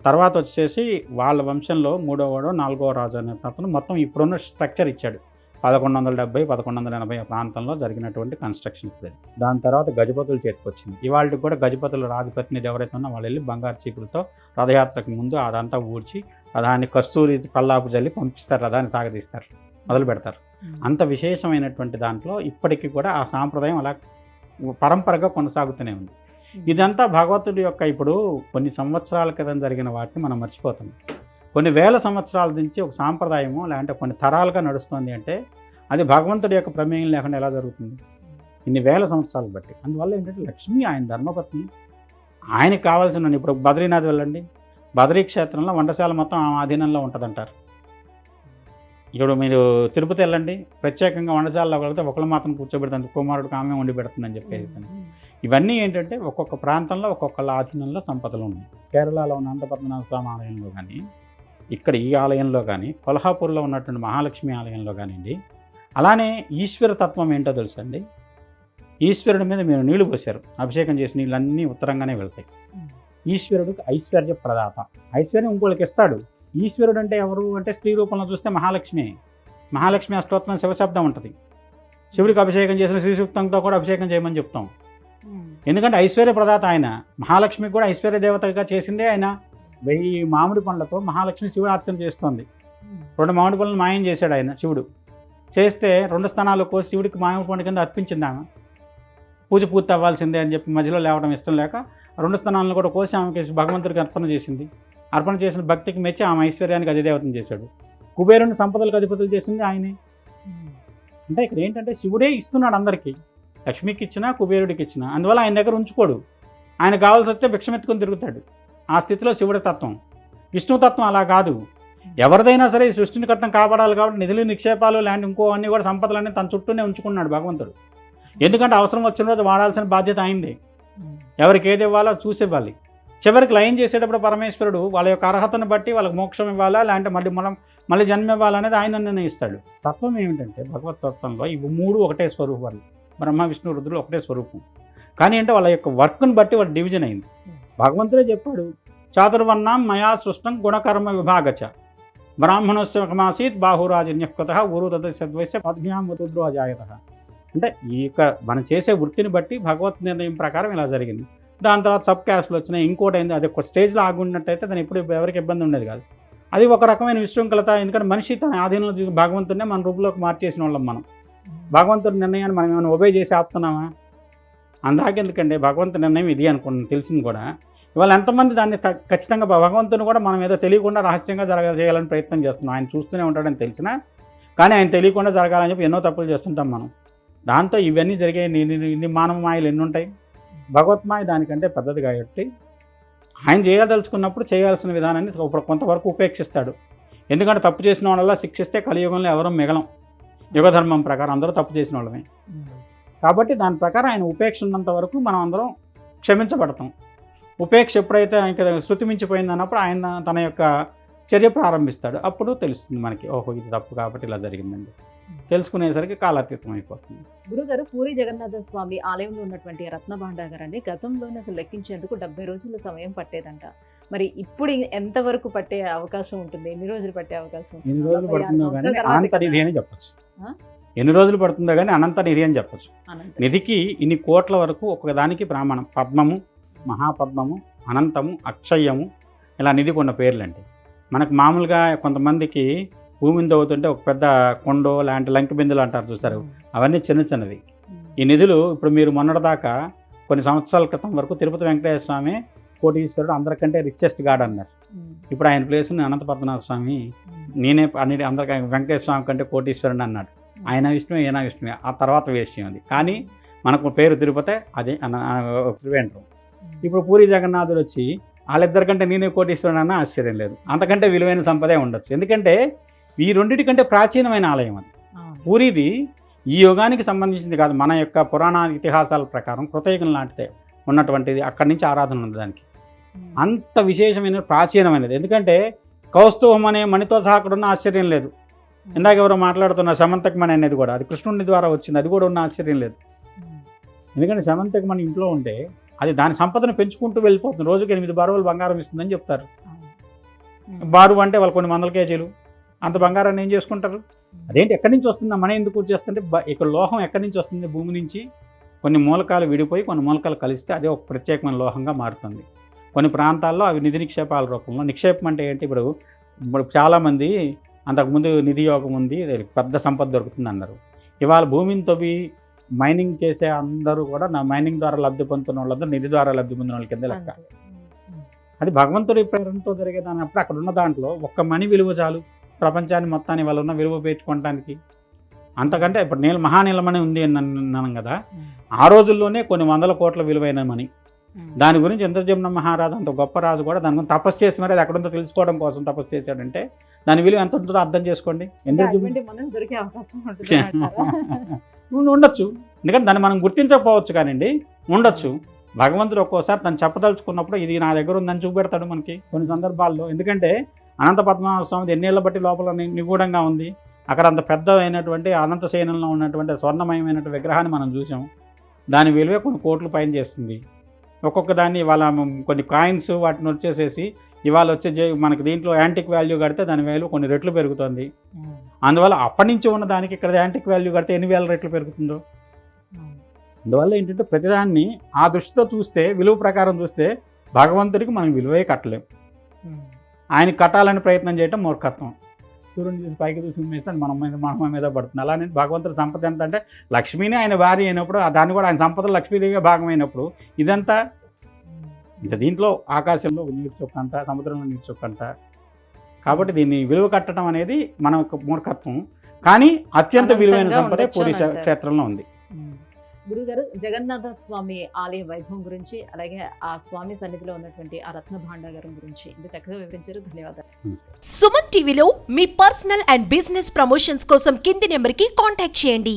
తర్వాత వచ్చేసి వాళ్ళ వంశంలో 3వ 4వ రాజు అనే అతను మొత్తం ఇప్పుడున్న స్ట్రక్చర్ ఇచ్చాడు. 1170, 1180 ప్రాంతంలో జరిగినటువంటి కన్స్ట్రక్షన్ ఇది. దాని తర్వాత గజపతులు చేతికొచ్చింది. ఇవాళకి కూడా గజపతుల రాజప్రతినిధి ఎవరైతే ఉన్నా వాళ్ళు వెళ్ళి బంగారు చీపులతో రథయాత్రకు ముందు అదంతా ఊడ్చి రథాన్ని కస్తూరి కల్లాపు జల్లి పంపిస్తారు, రథాన్ని సాగదీస్తారు, మొదలు పెడతారు. అంత విశేషమైనటువంటి దాంట్లో ఇప్పటికీ కూడా ఆ సాంప్రదాయం అలా పరంపరగా కొనసాగుతూనే ఉంది. ఇదంతా భగవంతుడి యొక్క ఇప్పుడు కొన్ని సంవత్సరాల క్రితం జరిగిన వాటిని మనం మర్చిపోతాం. కొన్ని వేల సంవత్సరాల నుంచి ఒక సాంప్రదాయము లేదంటే కొన్ని తరాలుగా నడుస్తుంది అంటే అది భగవంతుడి యొక్క ప్రమేయం లేకుండా ఎలా జరుగుతుంది? ఇన్ని వేల సంవత్సరాలు బట్టి. అందువల్ల ఏంటంటే లక్ష్మి ఆయన ధర్మపత్ని, ఆయనకి కావాల్సిన ఇప్పుడు బద్రీనాథ్ వెళ్ళండి, బద్రీ క్షేత్రంలో వంటశాల మొత్తం ఆ ఆధీనంలో ఉంటుందంటారు. ఇప్పుడు మీరు తిరుపతి వెళ్ళండి, ప్రత్యేకంగా వంటశాలలో వెళ్తే ఒకళ్ళు మాత్రం కూర్చోబెడుతుంది, కుమారుడికి ఆమె వండి పెడుతుందని చెప్పేసి. ఇవన్నీ ఏంటంటే ఒక్కొక్క ప్రాంతంలో ఒక్కొక్కళ్ళ ఆధీనంలో సంపదలు ఉన్నాయి. కేరళలో ఉన్న అనంతపద్మనాభ స్వామి ఆలయంలో కానీ, ఇక్కడ ఈ ఆలయంలో కానీ, కొల్హాపూర్లో ఉన్నటువంటి మహాలక్ష్మి ఆలయంలో కానివ్వండి. అలానే ఈశ్వర తత్వం ఏంటో తెలుసండి. ఈశ్వరుడి మీద మీరు నీళ్లు పోసారు, అభిషేకం చేసి నీళ్ళన్నీ ఉత్తరంగానే వెళ్తాయి. ఈశ్వరుడికి ఐశ్వర్య ప్రదాత, ఐశ్వర్యం ఇంకోళ్ళకి ఇస్తాడు. ఈశ్వరుడు అంటే ఎవరు అంటే స్త్రీ రూపంలో చూస్తే మహాలక్ష్మి. మహాలక్ష్మి అష్టోత్తరం శివశబ్దం ఉంటుంది. శివుడికి అభిషేకం చేసిన శ్రీ సూక్తంతో కూడా అభిషేకం చేయమని చెప్తాం. ఎందుకంటే ఐశ్వర్య ప్రదాత ఆయన. మహాలక్ష్మికి కూడా ఐశ్వర్య దేవతగా చేసిందే ఆయన. 1000 మామిడి పండ్లతో మహాలక్ష్మి శివుడు అర్చన చేస్తుంది. 2 మామిడి పండ్లను మాయం చేశాడు ఆయన శివుడు. చేస్తే 2 స్థానాలు కోసి శివుడికి మామిడి పండు కింద అర్పించింది ఆమె. పూజ పూర్తి అవ్వాల్సిందే అని చెప్పి మధ్యలో లేవడం ఇష్టం లేక 2 స్థానాలను కూడా కోసి ఆమెకి భగవంతుడికి అర్పణ చేసింది. అర్పణ చేసిన భక్తికి మెచ్చి ఆమె ఐశ్వర్యానికి అధిదేవతం చేశాడు. కుబేరుని సంపదలకు అధిపతులు చేసింది ఆయనే. అంటే ఇక్కడ ఏంటంటే శివుడే ఇస్తున్నాడు అందరికీ, లక్ష్మికి ఇచ్చినా కుబేరుడికి ఇచ్చినా. అందువల్ల ఆయన దగ్గర ఉంచుకోడు. ఆయన కావాల్సి వస్తే భిక్షమెత్తుకొని తిరుగుతాడు. ఆ స్థితిలో శివుడి తత్వం. విష్ణుతత్వం అలా కాదు. ఎవరిదైనా సరే ఈ సృష్టిని కట్టం కాపాడాలి కాబట్టి నిధులు నిక్షేపాలు లాంటి ఇంకో అన్నీ కూడా సంపదలన్నీ తన చుట్టూనే ఉంచుకున్నాడు భగవంతుడు. ఎందుకంటే అవసరం వచ్చిన రోజు వాడాల్సిన బాధ్యత అయింది. ఎవరికి ఏది ఇవ్వాలో చూసి ఇవ్వాలి. చివరికి లయం చేసేటప్పుడు పరమేశ్వరుడు వాళ్ళ యొక్క అర్హతను బట్టి వాళ్ళకి మోక్షం ఇవ్వాలా, లేదంటే మళ్ళీ జన్మ ఇవ్వాలనేది ఆయన నిర్ణయిస్తాడు. తత్వం ఏమిటంటే భగవత్ తత్వంలో ఇవి మూడు ఒకటే స్వరూపాలు. బ్రహ్మ విష్ణు రుద్రులు ఒకటే స్వరూపం. కానీ అంటే వాళ్ళ యొక్క వర్క్ను బట్టి వాళ్ళ డివిజన్ అయింది. భగవంతుడే చెప్పాడు, చాతుర్వర్ణం మయా సృష్టం గుణకర్మ విభాగచ బ్రాహ్మణస్య కమాసీత్ బాహురాజన్యకృత ఊరు తదస్య పద్భ్యాం రుద్రో అజాయత. అంటే ఈ యొక్క మనం చేసే వృత్తిని బట్టి భగవత్ నిర్ణయం ప్రకారం ఇలా జరిగింది. దాని తర్వాత సబ్ క్యాస్ట్లు వచ్చినాయి, ఇంకోటి అయింది. అది ఒక స్టేజ్లో ఆగున్నట్టయితే దాని ఎప్పుడు ఎవరికి ఇబ్బంది ఉండేది కాదు. అది ఒక రకమైన విశృంఖలత. ఎందుకంటే మనిషి తన ఆధీనంలో భగవంతుడినే మన రూపంలోకి మార్చేసిన వాళ్ళం మనం. భగవంతుడి నిర్ణయాన్ని మనం ఏమైనా ఒబే చేసి ఆపుతున్నామా? అందాకెందుకంటే భగవంతుడి నిర్ణయం ఇది అనుకున్నాను తెలిసింది కూడా. ఇవాళ ఎంతమంది దాన్ని ఖచ్చితంగా భగవంతుని కూడా మనం ఏదో తెలియకుండా రహస్యంగా చేయాలని ప్రయత్నం చేస్తున్నాం. ఆయన చూస్తూనే ఉంటాడని తెలిసినా కానీ ఆయన తెలియకుండా జరగాలని చెప్పి ఎన్నో తప్పులు చేస్తుంటాం మనం. దాంతో ఇవన్నీ జరిగే ఇన్ని మానవ మాయలు ఎన్ని ఉంటాయి. భగవత్మాయ దానికంటే పెద్దది కాబట్టి ఆయన చేయదలుచుకున్నప్పుడు చేయాల్సిన విధానాన్ని కొంతవరకు ఉపేక్షిస్తాడు. ఎందుకంటే తప్పు చేసిన వాళ్ళ శిక్షిస్తే కలియుగంలో ఎవరూ మిగలం. యుగధర్మం ప్రకారం అందరూ తప్పు చేసిన వాళ్ళమే కాబట్టి దాని ప్రకారం ఆయన ఉపేక్ష ఉన్నంత వరకు మనం అందరం క్షమించబడతాం. ఉపేక్ష ఎప్పుడైతే ఇంకా శృతి మించిపోయింది అన్నప్పుడు ఆయన తన యొక్క చర్య ప్రారంభిస్తాడు. అప్పుడు తెలుస్తుంది మనకి, ఓహో ఇది తప్పు కాబట్టి ఇలా జరిగిందండి. తెలుసుకునేసరికి కాలాతీతం అయిపోతుంది. గురుగారు, పూరి జగన్నాథ స్వామి ఆలయంలో ఉన్నటువంటి రత్నభాండాగారాన్ని గతంలోనే అసలు లెక్కించేందుకు 70 రోజుల సమయం పట్టేదంట. మరి ఇప్పుడు ఎంతవరకు పట్టే అవకాశం ఉంటుంది? ఎన్ని రోజులు పట్టే అవకాశం ఉంటుంది? ఎన్ని రోజులు పడుతుందో కానీ అనంత నిధి అని చెప్పచ్చు. ఎన్ని రోజులు పడుతుందో కానీ అనంత నిధి అని చెప్పచ్చు. నిధికి ఇన్ని కోట్ల వరకు ఒకదానికి ప్రమాణం. పద్మము, మహాపద్మము, అనంతము, అక్షయ్యము, ఇలా నిధికి ఉన్న పేర్లండి. మనకు మామూలుగా కొంతమందికి భూమిని తవ్వుతుంటే ఒక పెద్ద కొండో లాంటి లంకి బిందులు అంటారు చూసారు, అవన్నీ చిన్న చిన్నవి. ఈ నిధులు ఇప్పుడు మీరు మొన్నటిదాకా కొన్ని సంవత్సరాల క్రితం వరకు తిరుపతి వెంకటేశ్వర స్వామి కోటీశ్వరుడు అందరికంటే రిచెస్ట్ గాడ్ అన్నారు. ఇప్పుడు ఆయన ప్లేస్ని అనంత పద్మనాభ స్వామి నేనే అందరికీ వెంకటేశ్వర స్వామి కంటే కోటీశ్వరుడు అన్నాడు. ఆయన విష్ణువే ఈయన విష్ణువే, ఆ తర్వాత విషయం అది. కానీ మనకు పేరు తిరుపతి, అది త్రివేంద్రం. ఇప్పుడు పూరి జగన్నాథుడు వచ్చి వాళ్ళిద్దరికంటే నేనే కోటీశ్వరుడు అన్న ఆశ్చర్యం లేదు. అంతకంటే విలువైన సంపదే ఉండొచ్చు. ఎందుకంటే ఈ రెండింటికంటే ప్రాచీనమైన ఆలయం అది. పూరిది ఈ యుగానికి సంబంధించింది కాదు, మన యొక్క పురాణ ఇతిహాసాల ప్రకారం కృతయుగం లాంటిదే ఉన్నటువంటిది. అక్కడి నుంచి ఆరాధన ఉంది దానికి. అంత విశేషమైన ప్రాచీనమైనది. ఎందుకంటే కౌస్తుభం అనే మణితో సహా అక్కడ ఉన్న ఆశ్చర్యం లేదు. ఇందాక ఎవరో మాట్లాడుతున్న శమంతకమణి అనేది కూడా అది కృష్ణుడి ద్వారా వచ్చింది, అది కూడా ఉన్న ఆశ్చర్యం లేదు. ఎందుకంటే శమంతకమణి ఇంట్లో ఉంటే అది దాని సంపదను పెంచుకుంటూ వెళ్ళిపోతుంది. రోజుకి 8 బారువులు బంగారం ఇస్తుందని చెప్తారు. బారువు అంటే వాళ్ళు కొన్ని వందల కేజీలు, అంత బంగారాన్ని ఏం చేసుకుంటారు? అదేంటి ఎక్కడి నుంచి వస్తుంది మనీ ఎందుకు చేస్తుంటే ఇక్కడ లోహం ఎక్కడి నుంచి వస్తుంది? భూమి నుంచి కొన్ని మూలకాలు విడిపోయి కొన్ని మూలకాలు కలిస్తే అదే ఒక ప్రత్యేకమైన లోహంగా మారుతుంది. కొన్ని ప్రాంతాల్లో అవి నిధి నిక్షేపాల రూపంలో. నిక్షేపం అంటే ఏంటి? ఇప్పుడు చాలామంది అంతకుముందు నిధి యోగం ఉంది, పెద్ద సంపద దొరుకుతుంది అన్నారు. ఇవాళ భూమిని తవ్వి మైనింగ్ చేసే అందరూ కూడా నా మైనింగ్ ద్వారా లబ్ధి పొందుతున్న వాళ్ళందరూ నిధి ద్వారా లబ్ధి పొందిన వాళ్ళ కింద లెక్క. అది భగవంతుడి ప్రేరణతో జరిగేదాన్ని. అప్పుడు అక్కడ ఉన్న దాంట్లో ఒక్క మణి విలువ చాలు ప్రపంచాన్ని మొత్తాన్ని వాళ్ళు ఉన్న విలువ పెంచుకోవడానికి. అంతకంటే ఇప్పుడు మహానీలమణి ఉంది అన్నాను కదా, ఆ రోజుల్లోనే కొన్ని 100 కోట్ల విలువైన మణి. దాని గురించి ఇంద్రజమున మహారాజు అంత గొప్ప రాజు కూడా దాని గురించి తపస్సు చేసి మరి అది ఎక్కడుందో తెలుసుకోవడం కోసం తపస్సు చేశాడంటే దాని విలువ ఎంత ఉంటుందో అర్థం చేసుకోండి. ఉండొచ్చు, ఎందుకంటే దాన్ని మనం గుర్తించకపోవచ్చు కానివ్వండి, ఉండొచ్చు. భగవంతుడు ఒక్కోసారి తను చెప్పదలుచుకున్నప్పుడు ఇది నా దగ్గర ఉందని చూపెడతాడు మనకి కొన్ని సందర్భాల్లో. ఎందుకంటే అనంత పద్మనాభ స్వామి ఎన్నేళ్ల బట్టి లోపల నిగూఢంగా ఉంది. అక్కడ అంత పెద్ద అయినటువంటి అనంత శయనంలో ఉన్నటువంటి స్వర్ణమయమైనటువంటి విగ్రహాన్ని మనం చూసాం. దాని విలువే కొన్ని కోట్ల పైన చేస్తుంది. ఒక్కొక్క దాన్ని ఇవాళ కొన్ని కాయిన్స్ వాటిని వచ్చేసేసి ఇవాళ వచ్చే మనకి దీంట్లో యాంటిక్ వాల్యూ కడితే దాని వాల్యూ కొన్ని రెట్లు పెరుగుతుంది. అందువల్ల అప్పటి నుంచి ఉన్న దానికి ఇక్కడ యాంటిక్ వాల్యూ కడితే ఎన్ని వేల రెట్లు పెరుగుతుందో. అందువల్ల ఏంటంటే ప్రతిదాన్ని ఆ దృష్టితో చూస్తే, విలువ ప్రకారం చూస్తే భగవంతుడికి మనం విలువే కట్టలేం. ఆయనకి కట్టాలని ప్రయత్నం చేయటం మూర్ఖత్వం. సూర్యుని చూసి పైకి చూసి ఉమ్మేస్తే మన మీద పడుతుంది. అలానే భగవంతుడి సంపద ఎంత అంటే లక్ష్మీనే ఆయన భార్య అయినప్పుడు దాన్ని కూడా ఆయన సంపదలు లక్ష్మీదేవిగా భాగమైనప్పుడు ఇదంతా ఇంకా దీంట్లో ఆకాశంలో నీటి చొక్కంత, సముద్రంలో నీటి చొక్కంత. కాబట్టి దీన్ని విలువ కట్టడం అనేది మన యొక్క మూర్ఖత్వం. కానీ అత్యంత విలువైన సంపద పూరి క్షేత్రంలో ఉంది. గురుగారు, జగన్నాథ స్వామి ఆలయ వైభవం గురించి, అలాగే ఆ స్వామి సన్నిధిలో ఉన్నటువంటి ఆ రత్న భాండాగారం గురించి ఇంత చక్కగా వివరించారు. ధన్యవాదాలు. సుమన్ టీవీలో మీ పర్సనల్ అండ్ బిజినెస్ ప్రమోషన్స్ కోసం కింది నెంబర్కి కాంటాక్ట్ చేయండి.